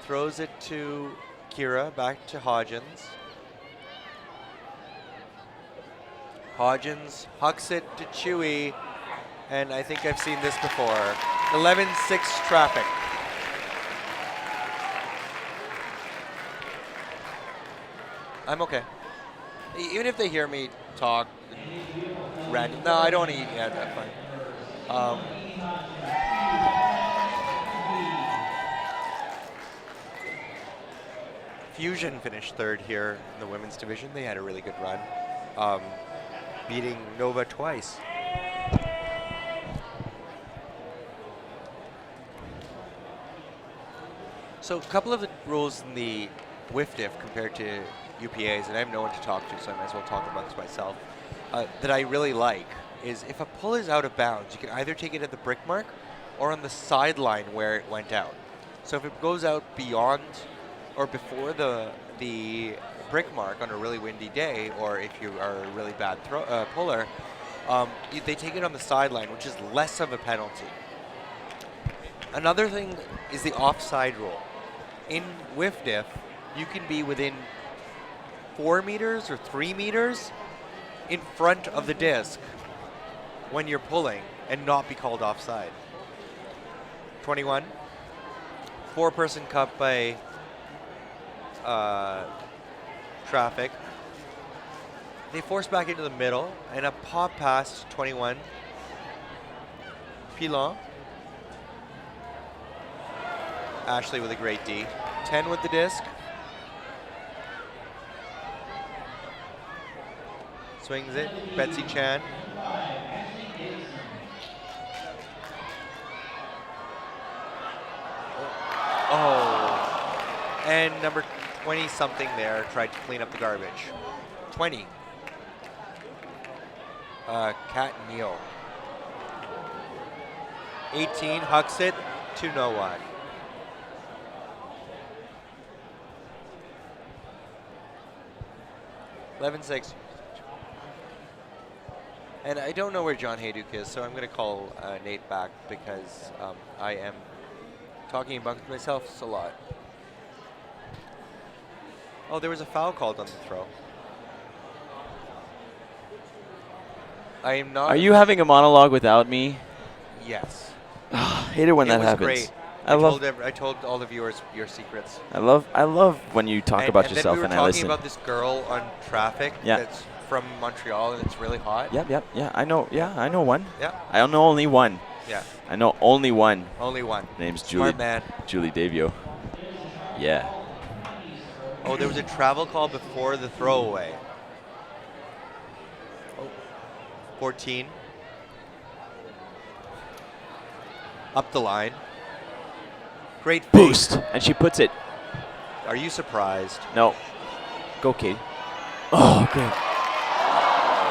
Throws it to Kira, back to Hodgins. Hodgins hucks it to Chewy. And I think I've seen this before. 11-6 traffic. I'm okay. Even if they hear me talk random. No, I don't want to eat yet. That's fine. Fusion finished 3rd here in the women's division. They had a really good run, beating Nova twice. So a couple of the rules in the whiff diff compared to UPAs, and I have no one to talk to, so I might as well talk amongst myself, that I really like is if a pull is out of bounds, you can either take it at the brick mark or on the sideline where it went out. So if it goes out beyond or before the brick mark on a really windy day, or if you are a really bad puller, they take it on the sideline, which is less of a penalty. Another thing is the offside rule. In whiff diff, you can be within 4 meters or 3 meters in front of the disc when you're pulling and not be called offside. 21. 4-person cup by traffic. They force back into the middle and a pop pass to 21. Pilon. Ashley with a great D. 10 with the disc. Swings it. Betsy Chan. Oh. And number 20-something there tried to clean up the garbage. 20. Kat Neal. 18, hucks it to no one. (11-6). And I don't know where John Hayduk is, so I'm going to call Nate back because I am talking amongst myself a lot. Oh, there was a foul called on the throw. I am not. Are you having a monologue without me? Yes. Hate it when that was happens. Great. I told all the viewers your secrets. I love when you talk about yourself and I listen. And then we were talking about this girl on traffic that's from Montreal and it's really hot. Yep. I know. Yeah, I know one. Yeah. I don't know only one. Yeah. I know only one. Only one. Name's Julie. Smart man. Julie Davio. Yeah. Oh, there was a travel call before the throwaway. 14. Up the line. Great fake. Boost. And she puts it. Are you surprised? No. Go, Kate. Oh, good.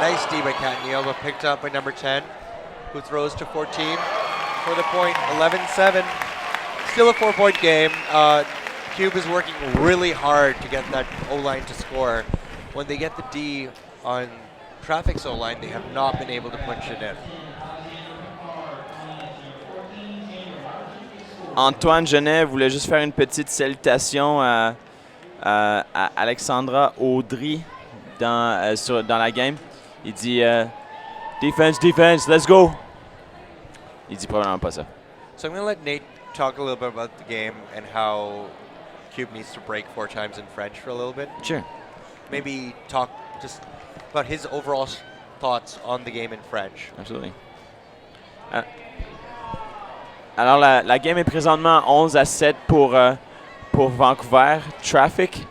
Nice D by Kat Neal, but picked up by number 10, who throws to 14 for the point. 11-7. Still a 4-point game. Cube is working really hard to get that O-line to score. When they get the D on Traffic's O-line, they have not been able to punch it in. Antoine Genet voulait juste faire une petite salutation à Alexandra Audry dans la game. Il dit defense, let's go. Il dit probablement pas ça. So I'm going to let Nate talk a little bit about the game and how Cube needs to break 4 times in French for a little bit. Sure. Maybe talk just about his overall thoughts on the game in French. Absolutely. Alors, la game est présentement 11-7 pour Vancouver Traffic.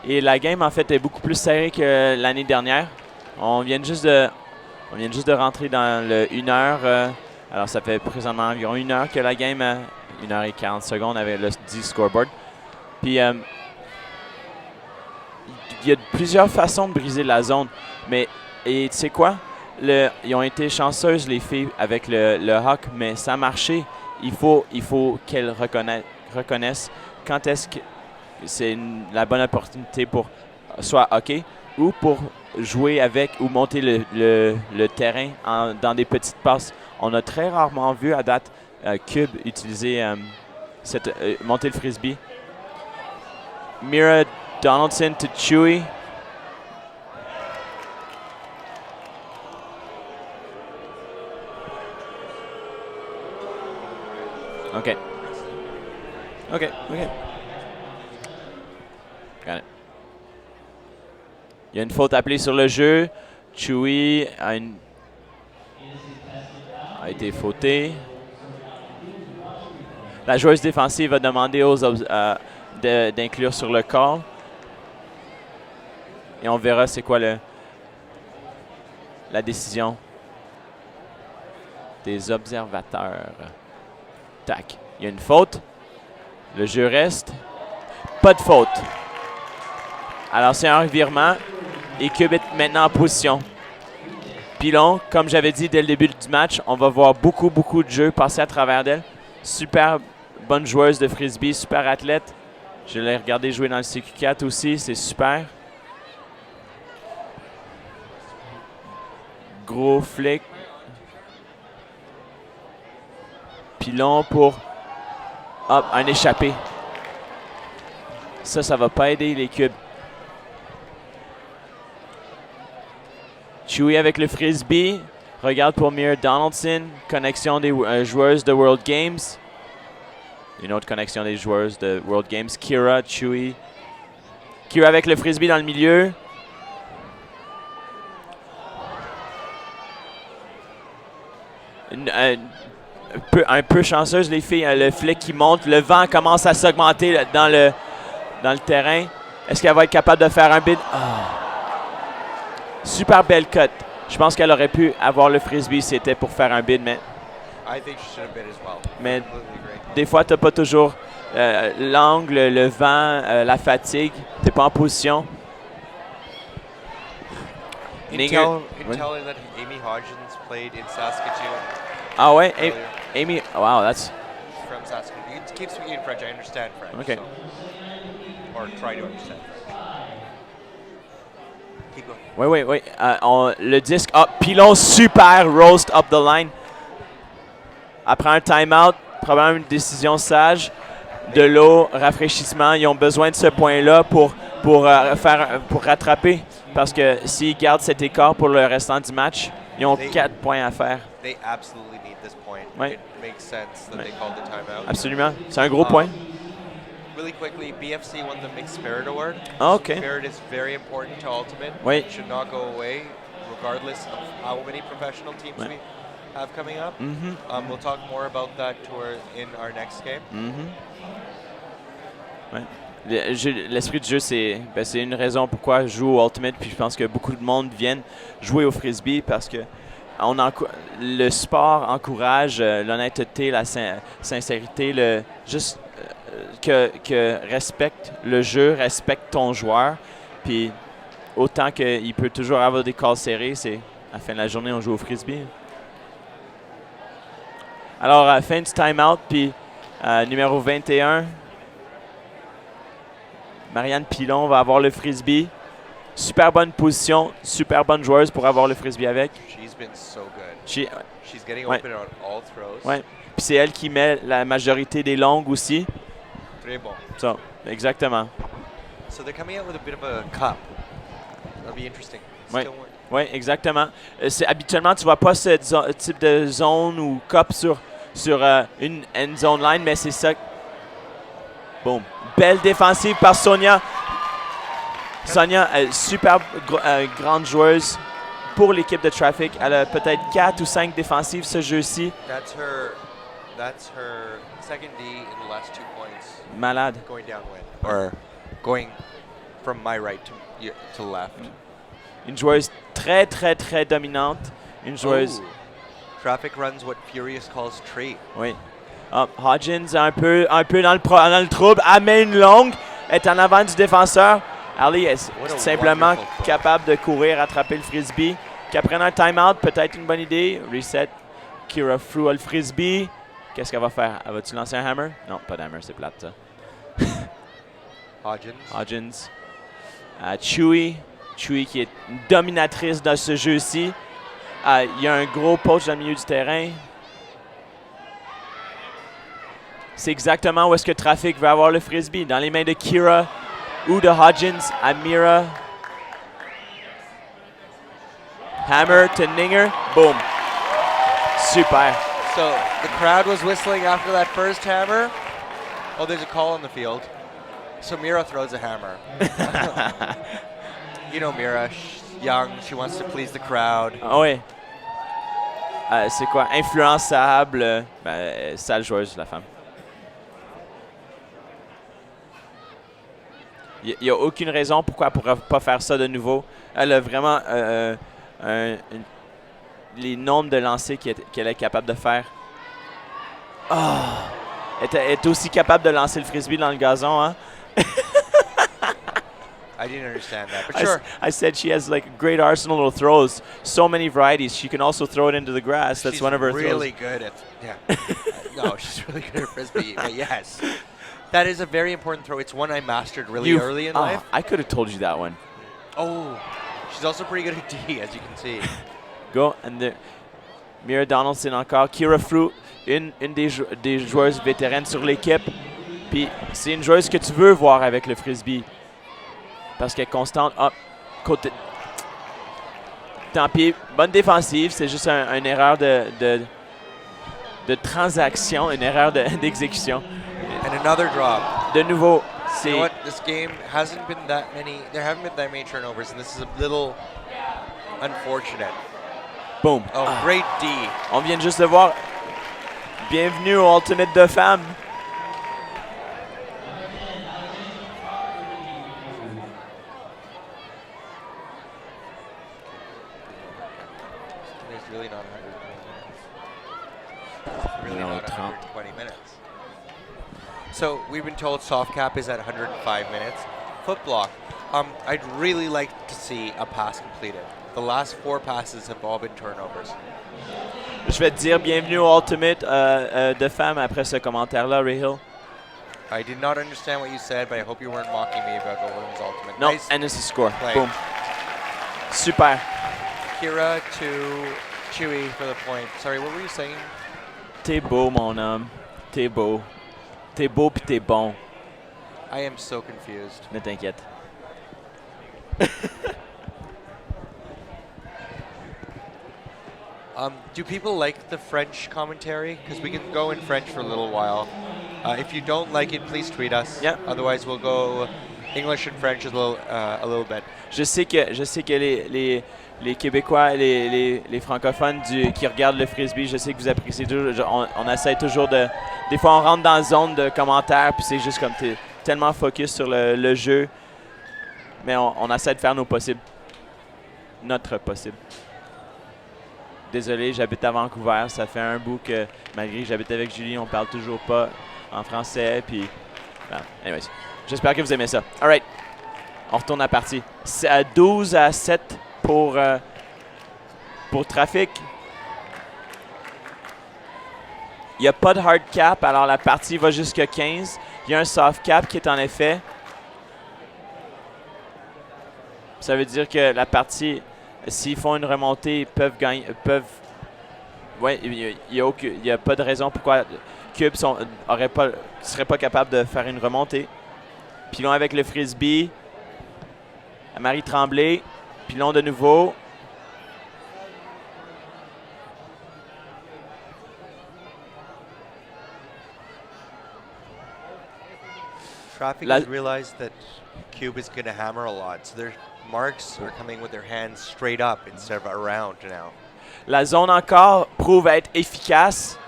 Et la game, en fait, est beaucoup plus serrée que l'année dernière. On vient juste de rentrer dans le 1 heure. Alors, ça fait présentement environ 1 heure que la game, 1 heure et 40 secondes avec le 10 scoreboard. Puis, il y a plusieurs façons de briser la zone. Mais, et tu sais quoi? Ils ont été chanceuses, les filles, avec le Huck, mais ça a marché. Il faut qu'elles reconnaissent quand est-ce que c'est la bonne opportunité pour soit hockey ou pour jouer avec ou monter le terrain dans des petites passes. On a très rarement vu à date Cube utiliser monter le frisbee. Mira Donaldson to Chewy. OK. Got it. Il y a une faute appelée sur le jeu. Chewy a été fauté. La joueuse défensive va demander d'inclure sur le call. Et on verra c'est quoi la décision des observateurs. Tac. Il y a une faute. Le jeu reste. Pas de faute. Alors, c'est un revirement. Et Cube est maintenant en position. Pilon, comme j'avais dit dès le début du match, on va voir beaucoup de jeux passer à travers d'elle. Super bonne joueuse de frisbee, super athlète. Je l'ai regardé jouer dans le CQ4 aussi, c'est super. Gros flic. Pilon pour un échappé. Ça va pas aider les Cubes. Chewy avec le frisbee. Regarde pour Mira Donaldson. Connexion des joueuses de World Games. Une autre connexion des joueuses de World Games. Kira, Chewy. Kira avec le frisbee dans le milieu. un peu chanceuse, les filles. Le flic qui monte, le vent commence à s'augmenter dans le terrain. Est-ce qu'elle va être capable de faire un bid? Super belle cut. Je pense qu'elle aurait pu avoir le frisbee si c'était pour faire un bid, mais des fois, tu n'as pas toujours l'angle, le vent, la fatigue. Tu n'es pas en position. Intel that Amy Hodgins played in Saskatoon. Ah ouais, earlier. Amy. Wow, that's From Saskatoon. You can keep speaking French. I understand French. okay. So, or try to understand French. Keep going. Oui. Le disque, pilon super roast up the line. Après un timeout, probablement une décision sage. De l'eau, rafraîchissement, ils ont besoin de ce point-là pour rattraper. Parce que s'ils gardent cet écart pour le restant du match, ils ont 4 points à faire. They absolutely need this point. Ouais. It makes sense that they called the timeout. Absolument. C'est un gros point. Really quickly, BFC won the Mixed Spirit Award. OK. Spirit is very important to Ultimate. Oui. It should not go away, regardless of how many professional teams we have coming up. We'll talk more about that in our next game. Ouais. L'esprit du jeu, c'est une raison pourquoi je joue au Ultimate, puis je pense que beaucoup de monde viennent jouer au Frisbee parce que le sport encourage l'honnêteté, la sincérité, que respecte le jeu, respecte ton joueur, puis autant qu'il peut toujours avoir des calls serrés, c'est à la fin de la journée, on joue au Frisbee. Alors, fin du timeout, puis numéro 21, Marianne Pilon va avoir le frisbee. Super bonne position, super bonne joueuse pour avoir le frisbee avec. She's been so good. She's getting ouais. open on all throws. Ouais. Puis c'est elle qui met la majorité des longues aussi. Très bon. So, exactement. So they're coming out with a bit of a cup. That'll be interesting. Oui, exactement. Habituellement, tu ne vois pas ce type de zone ou cup sur une end zone line, mais c'est ça. Boom. Belle défensive par Sonia. Sonia, super grande joueuse pour l'équipe de Traffic. Elle a peut-être 4 ou 5 défensives ce jeu-ci. That's her second D in the last 2 points. Malade. Going downwind. Or going from my right to left. Une joueuse très, très, très dominante. Une joueuse... Traffic runs what Furious calls tree. Oui. Hodgins un peu dans le trouble. Amène une longue. Est en avant du défenseur. Ali est simplement capable de courir, attraper le frisbee. Qu'elle prenne un timeout, peut-être une bonne idée. Reset. Kira Fru a le frisbee. Qu'est-ce qu'elle va faire? Va-tu lancer un hammer? Non, pas d'hammer, c'est plate ça. Hodgins. Chewy qui est une dominatrice dans ce jeu-ci. Il y a un gros poach dans le milieu du terrain. C'est exactement où est-ce que Traffic veut avoir le frisbee. Dans les mains de Kira ou de Hodgins. Amira. Hammer to Ninger. Boom. Super. So the crowd was whistling after that first hammer. Oh, there's a call on the field. So Mira throws a hammer. You know Mira, she's young, she wants to please the crowd. Ah oui. C'est quoi? Influençable. Sale joueuse, la femme. Il n'y a aucune raison pourquoi elle ne pourrait pas faire ça de nouveau. Elle a vraiment les nombres de lancers qu'elle est capable de faire. Elle est aussi capable de lancer le frisbee dans le gazon, hein? I didn't understand that, but sure. I said she has like a great arsenal of throws. So many varieties. She can also throw it into the grass. That's one of her really throws. Good at, yeah. No, she's really good at frisbee, but yes. That is a very important throw. It's one I mastered really early in life. I could have told you that one. Oh, she's also pretty good at D, as you can see. Go, and Mira Donaldson encore. Kira Fru, une des joueuses vétérines sur l'équipe. Puis c'est une joueuse que tu veux voir avec le frisbee. Parce qu'elle est constante. Côté. Tant pis, bonne défensive. C'est juste une erreur de transaction, une erreur d'exécution. And another drop. De nouveau, c'est... You know what? This game hasn't been that many... There haven't been that many turnovers, and this is a little unfortunate. Boom. Oh, great D. On vient juste de voir Bienvenue au Ultimate de femmes. There's really not 120 minutes. Really not 120 minutes. So we've been told soft cap is at 105 minutes. Foot block. I'd really like to see a pass completed. The last 4 passes have all been turnovers. Je vais te dire bienvenue au Ultimate de femmes après ce commentaire-là, Ray Hill. I did not understand what you said, but I hope you weren't mocking me about the women's ultimate. No, Nice and it's a score. play. Boom. Super. Kira to Chewy for the point. Sorry, what were you saying? T'es beau, mon homme. T'es beau. T'es beau pis t'es bon. I am so confused. Ne t'inquiète. Do people like the French commentary? Because we can go in French for a little while. If you don't like it, please tweet us. Yeah. Otherwise, we'll go English and French a little bit. Je sais que les Québécois, les francophones qui regardent le frisbee, je sais que vous appréciez toujours. On essaie toujours de. Des fois, on rentre dans la zone de commentaires, puis c'est juste comme t'es tellement focus sur le jeu. Mais on essaie de faire nos possibles. Notre possible. Désolé, j'habite à Vancouver. Ça fait un bout que, malgré que j'habite avec Julie, on parle toujours pas en français. Puis, anyways, j'espère que vous aimez ça. All right. On retourne à la partie. C'est à 12-7 pour Trafic. Il n'y a pas de hard cap, alors la partie va jusqu'à 15. Il y a un soft cap qui est en effet. Ça veut dire que la partie, s'ils font une remontée, ils peuvent gagner. Ouais, il n'y a pas de raison pourquoi Cube ne serait pas capable de faire une remontée. Pilon avec le frisbee. Marie Tremblay. Pilon de nouveau. Traffic has realized that Cube is going to hammer a lot, so their marks are coming with their hands straight up instead of around now. La zone encore prouve être efficace.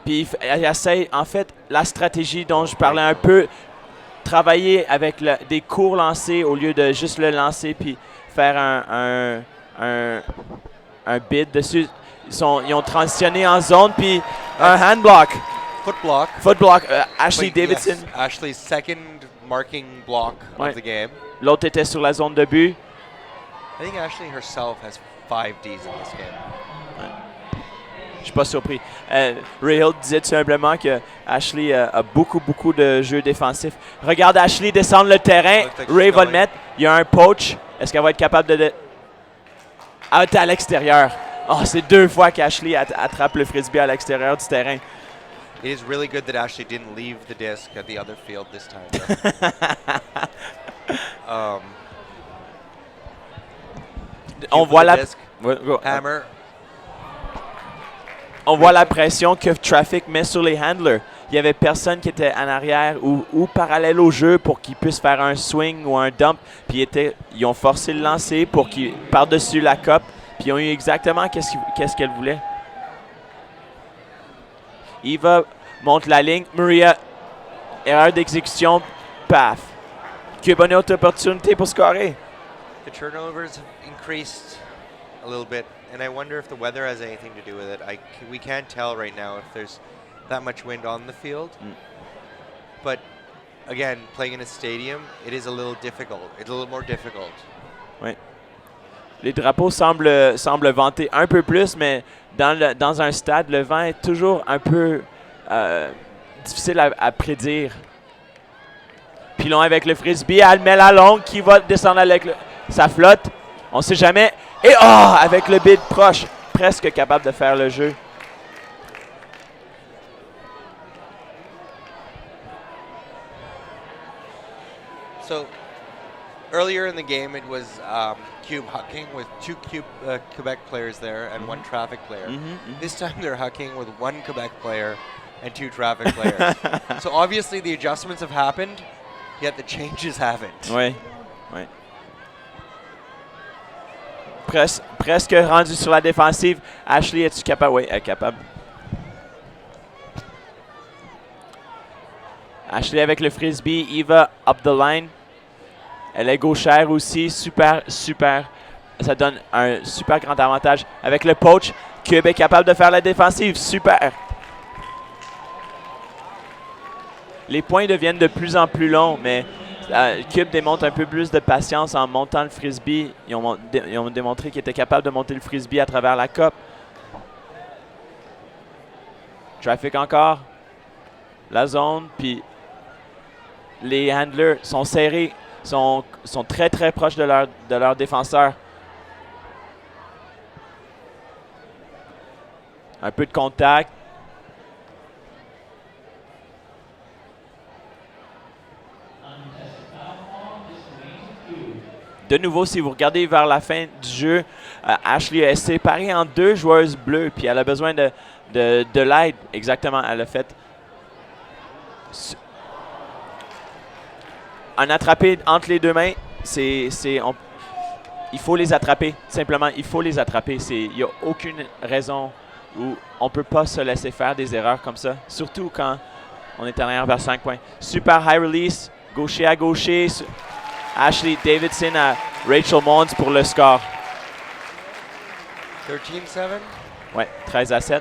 Puis elle essaie, en fait, la stratégie dont je parlais un peu, travailler avec des courts lancers au lieu de juste le lancer puis faire un bid dessus. Ils ont transitionné en zone puis un hand block. Foot block. Ashley Davidson. Yes, Ashley's second marking block of the game. L'autre était sur la zone de but. I think Ashley herself has 5 Ds in this game. Je suis pas surpris. Ray Hill disait tout simplement que Ashley a beaucoup de jeux défensifs. Regarde Ashley descendre le terrain. Ray va le mettre. Il y a un poach. Est-ce qu'elle va être capable de... Ah, t'es à l'extérieur. Oh, c'est 2 fois qu'Ashley attrape le frisbee à l'extérieur du terrain. It is really good that Ashley didn't leave the disc at the other field this time. On voit la... Hammer. On voit la pression que Traffic met sur les handlers. Il n'y avait personne qui était en arrière ou parallèle au jeu pour qu'ils puissent faire un swing ou un dump. Puis ils ont forcé le lancer pour qu'ils par-dessus la coupe. Puis ils ont eu exactement qu'est-ce qu'elle voulait. Eva monte la ligne. Maria, erreur d'exécution. Paf. Que bonne autre opportunité pour scorer. The turnovers have increased a little bit. And I wonder if the weather has anything to do with it. We can't tell right now if there's that much wind on the field. But again, playing in a stadium, it is a little difficult. It's a little more difficult. Oui. Les drapeaux semblent vanter un peu plus, mais dans un stade, le vent est toujours un peu difficile à prédire. Pilon avec le frisbee, elle met la longue qui va descendre avec sa flotte. On ne sait jamais. Et avec le bid proche, presque capable de faire le jeu. So earlier in the game, it was Cube Hucking with 2 Quebec players there and 1 Traffic player. This time they're Hucking with 1 Quebec player and 2 Traffic players. So obviously the adjustments have happened, yet the changes haven't. Oui. Presque rendu sur la défensive. Ashley, es-tu capable? Oui, elle est capable. Ashley avec le frisbee. Eva up the line. Elle est gauchère aussi. Super, super. Ça donne un super grand avantage. Avec le poach, Cube est capable de faire la défensive. Super. Les points deviennent de plus en plus longs, mais Cube démontre un peu plus de patience en montant le frisbee. Ils ont démontré qu'ils étaient capables de monter le frisbee à travers la coupe. Traffic encore. La zone, puis les handlers sont serrés, sont très très proches de leur défenseur. Un peu de contact. De nouveau, si vous regardez vers la fin du jeu, Ashley est séparée en 2 joueuses bleues, puis elle a besoin de l'aide. Exactement, elle a fait un attrapé entre les 2 mains. Il faut les attraper, simplement, il faut les attraper. Il n'y a aucune raison où on ne peut pas se laisser faire des erreurs comme ça, surtout quand on est en arrière vers 5 points. Super high release, gaucher à gaucher. Ashley Davidson à Rachel Mons pour le score. 13-7? Ouais, 13-7.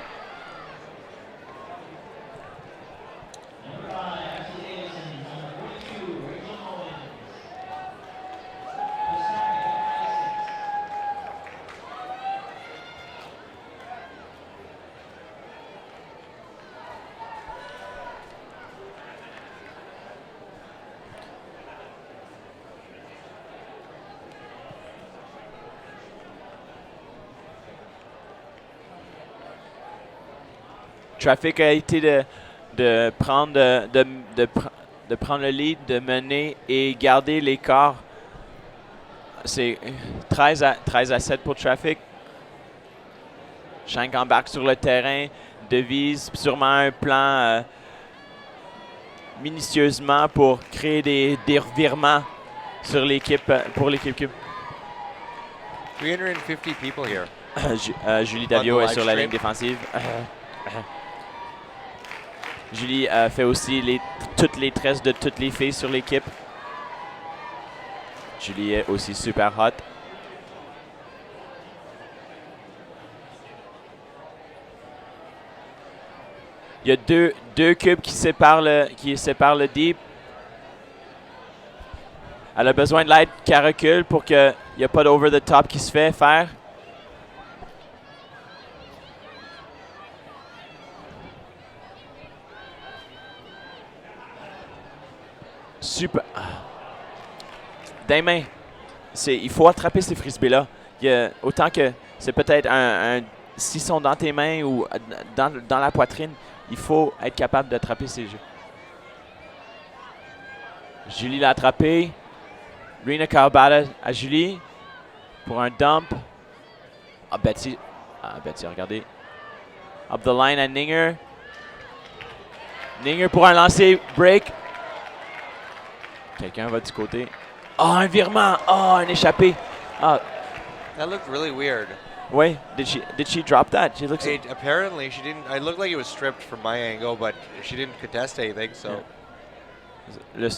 Traffic a été de prendre le lead, de mener et garder l'écart. C'est 13 à 7 pour Traffic. Shank embarque sur le terrain, devise sûrement un plan minutieusement pour créer des revirements sur l'équipe pour l'équipe Cube. 350 people here. Julie Davio est sur la ligne défensive. Julie fait aussi toutes les tresses de toutes les filles sur l'équipe. Julie est aussi super hot. Il y a deux cubes qui séparent le deep. Elle a besoin de l'aide qui recule pour qu'il n'y ait pas d'over the top qui se fait faire. Super. Des mains. Il faut attraper ces frisbees-là. Autant que c'est peut-être s'ils sont dans tes mains ou dans la poitrine, il faut être capable d'attraper ces jeux. Julie l'a attrapé. Rina Carbata à Julie pour un dump. Betty, regardez. Up the line à Ninger. Ninger pour un lancer break. Quelqu'un va du côté. Un virement. Un échappé. That looked really weird. Oui. Did she drop that? Apparently she didn't. It looked like it was stripped from my angle, but she didn't contest anything. So. Yeah.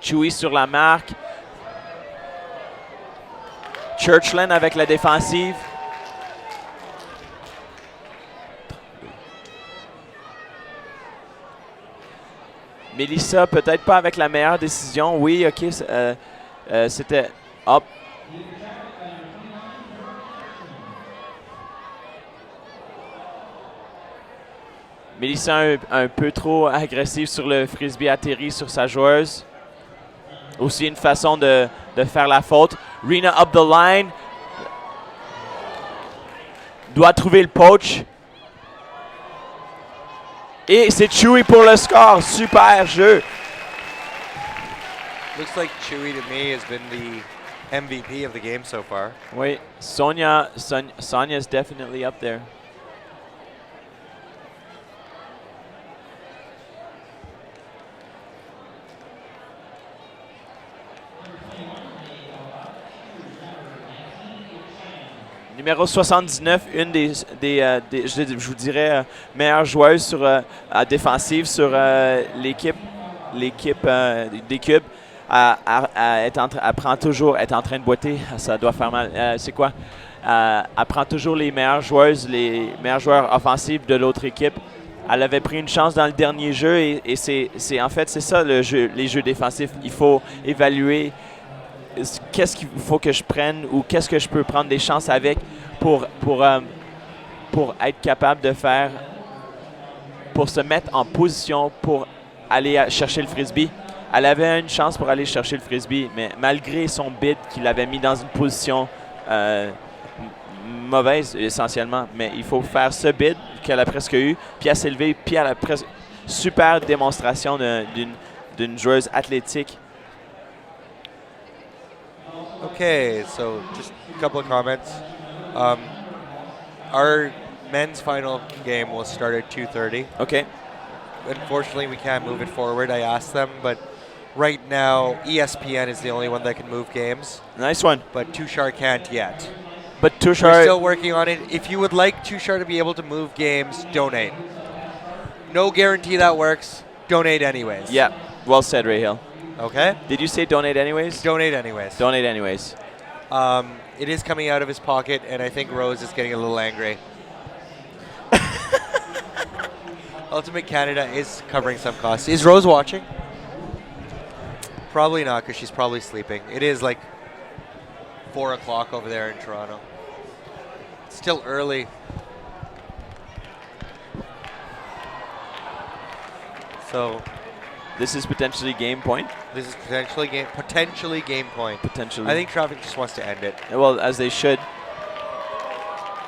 Chewy sur la marque. Churchland avec la défensive. Melissa, peut-être pas avec la meilleure décision. Oui, OK. C'était up. Melissa un peu trop agressive sur le frisbee atterri sur sa joueuse. Aussi une façon de faire la faute. Rina up the line. Doit trouver le poach. Et c'est Chewy pour le score. Super jeu. Looks like Chewy to me has been the MVP of the game so far. Oui, Sonia's definitely up there. Numéro 79, une je vous dirais, meilleure joueuse sur, à défensive sur l'équipe des cubes. Elle prend toujours, elle est en train de boiter, ça doit faire mal. C'est quoi? Elle prend toujours les meilleures joueuses, les meilleurs joueurs offensifs de l'autre équipe. Elle avait pris une chance dans le dernier jeu et en fait, c'est ça les jeux défensifs. Il faut évaluer qu'est-ce qu'il faut que je prenne ou qu'est-ce que je peux prendre des chances avec pour être capable de faire, pour se mettre en position pour aller chercher le frisbee. Elle avait une chance pour aller chercher le frisbee, mais malgré son bid qu'il avait mis dans une position mauvaise essentiellement, mais il faut faire ce bid qu'elle a presque eu, puis elle s'est levée, puis elle a presque super démonstration d'une joueuse athlétique. Okay, so just a couple of comments. Our men's final game will start at 2:30. OK. Unfortunately, we can't move it forward. I asked them, but right now ESPN is the only one that can move games. Nice one. But Tushar can't yet. But We're Tushar, still working on it. If you would like Tushar to be able to move games, donate. No guarantee that works. Donate anyways. yeah, well said, Ray Hill. Okay? Did you say donate anyways? Donate anyways. Donate anyways. It is coming out of his pocket, and I think Rose is getting a little angry. Ultimate Canada is covering some costs. Is Rose watching? Probably not, because she's probably sleeping. It is like 4 o'clock over there in Toronto. It's still early. So This is potentially game point. this is potentially game point. Potentially. I think traffic just wants to end it. Well, as they should.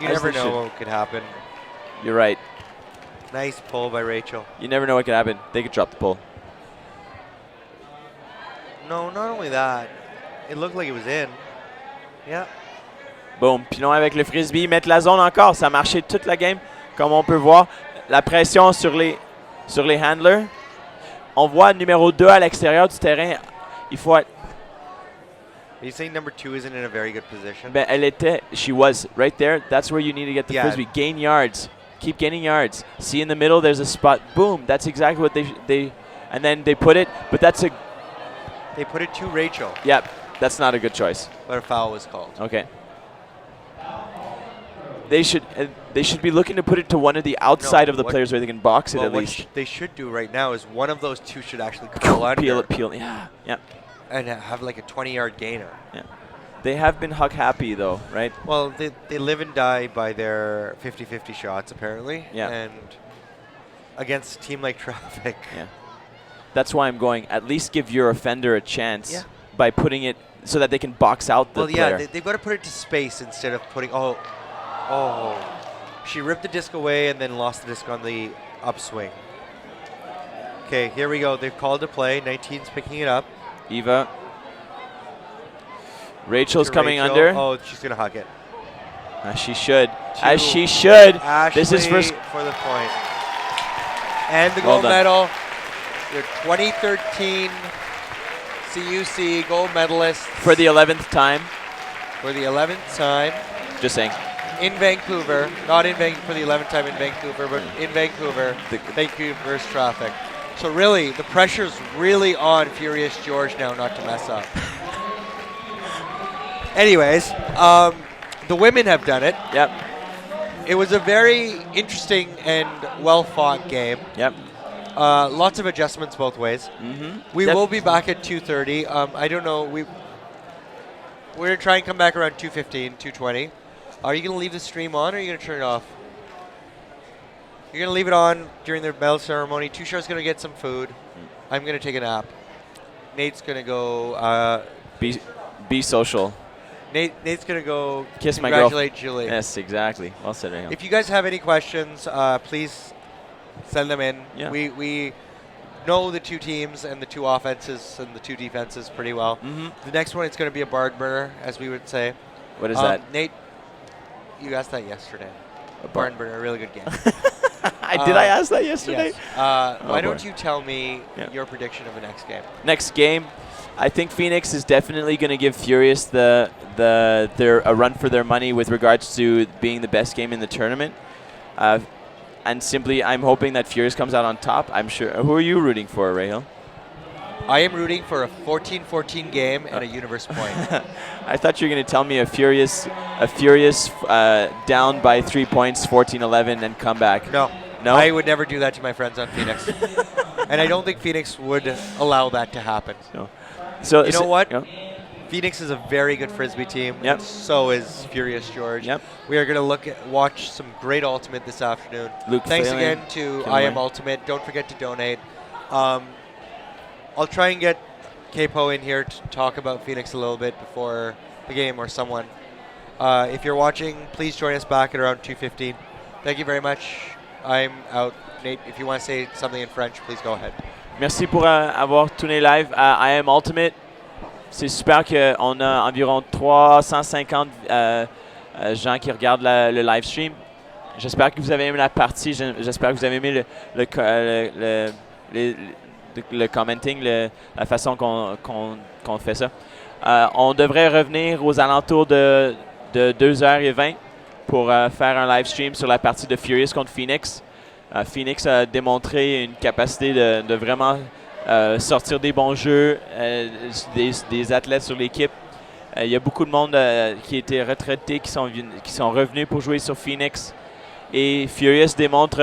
You As never they know should. what could happen. You're right. Nice pull by Rachel. You never know what could happen. They could drop the pull. No, not only that. It looked like it was in. Yeah. Boom. Pilon avec le frisbee. Mettre la zone encore. Ça a marché toute la game. Comme on peut voir, la pression sur les handlers. On voit numéro 2 à l'extérieur du terrain. Il faut être... Are you saying number 2 isn't in a very good position? Ben, elle était... She was right there. That's where you need to get the Yeah. frisbee. Gain yards. Keep gaining yards. See in the middle, there's a spot. Boom. That's exactly what they and then they put it. But that's a... They put it to Rachel, Yep. That's not a good choice. but a foul was called. Okay. They should be looking to put it to one of the outside of the what- players where they can box it Well, at what least. they should do right now is one of those two should actually go under Peel. Yeah. Yeah. and have like a 20-yard gainer. Yeah. They have been Huck happy though, right? Well, they live and die by their 50-50 shots apparently. Yeah. And against a team like Traffic. Yeah. That's why I'm going. At least give your offender a chance Yeah. by putting it so that they can box out the Well, yeah, player. they've got to put it to space instead of putting. Oh. She ripped the disc away and then lost the disc on the upswing. Okay, here we go. They've called a play. 19's picking it up. Eva. Rachel's To coming Rachel. under. Oh, she's going to huck it. As she should. To As she should. Ashley This is for the point. And the Well gold done. medal. Your 2013 CUC gold medalist for the 11th time. for the 11th time Just saying. in Vancouver. Not in for the 11th time in Vancouver, but in Vancouver. Vancouver's Traffic. So really, the pressure's really on Furious George now not to mess up. Anyways, the women have done it. Yep. It was a very interesting and well-fought game. Yep. Lots of adjustments both ways. Mm-hmm. We will be back at 2:30. I don't know. We're going to try and come back around 2:15, 2:20. Are you going to leave the stream on or are you going to turn it off? You're going to leave it on during the medal ceremony. Tushar's going to get some food. I'm going to take a nap. Nate's going to go... Be social. Nate's going to go Kiss my congratulate Julie. Yes, exactly. Well said, Raheel. If you guys have any questions, please send them in. Yeah. We know the two teams and the two offenses and the two defenses pretty well. Mm-hmm. The next one, it's going to be a barn burner, as we would say. What is that? Nate, you asked that yesterday. A barn burner, a really good game. Did I ask that yesterday? Yes. Why boy. don't you tell me Yeah. your prediction of the next game? Next game, I think Phoenix is definitely going to give Furious a run for their money with regards to being the best game in the tournament. And simply, I'm hoping that Furious comes out on top. I'm sure. Who are you rooting for, Rahil? I am rooting for a 14-14 game and a universe point. I thought you were going to tell me a Furious down by 3 points, 14-11, and come back. No. No? I would never do that to my friends on Phoenix. And I don't think Phoenix would allow that to happen. No. So you know what? Yeah. Phoenix is a very good Frisbee team. Yep. And so is Furious George. Yep. We are going to watch some great Ultimate this afternoon. Thanks Phelan, again to I Am Ultimate. Don't forget to donate. I'll try and get Capo in here to talk about Phoenix a little bit before the game, or someone. If you're watching, please join us back at around 2:15. Thank you very much. I'm out. Nate, if you want to say something in French, please go ahead. Merci pour avoir tourné live à I Am Ultimate. C'est super qu'on a environ 350 gens qui regardent le live stream. J'espère que vous avez aimé la partie. J'espère que vous avez aimé le commenting, la façon qu'on fait ça. On devrait revenir aux alentours de 2h20 pour faire un live stream sur la partie de Furious contre Phoenix. Phoenix a démontré une capacité de vraiment sortir des bons jeux, des athlètes sur l'équipe. Il y a beaucoup de monde qui étaient retraités, qui sont revenus pour jouer sur Phoenix. Et Furious démontre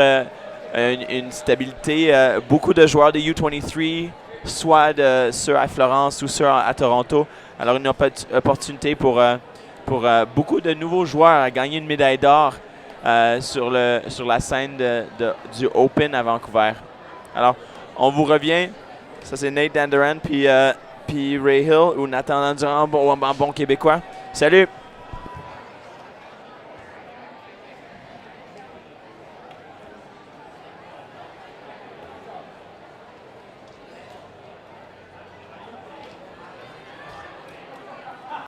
une stabilité. Beaucoup de joueurs de U23, soit ceux à Florence ou ceux à Toronto. Alors une opportunité pour beaucoup de nouveaux joueurs à gagner une médaille d'or sur la scène du Open à Vancouver. Alors, on vous revient. Ça, c'est Nate Danderan puis Ray Hill ou Nathan Durand en bon québécois. Salut!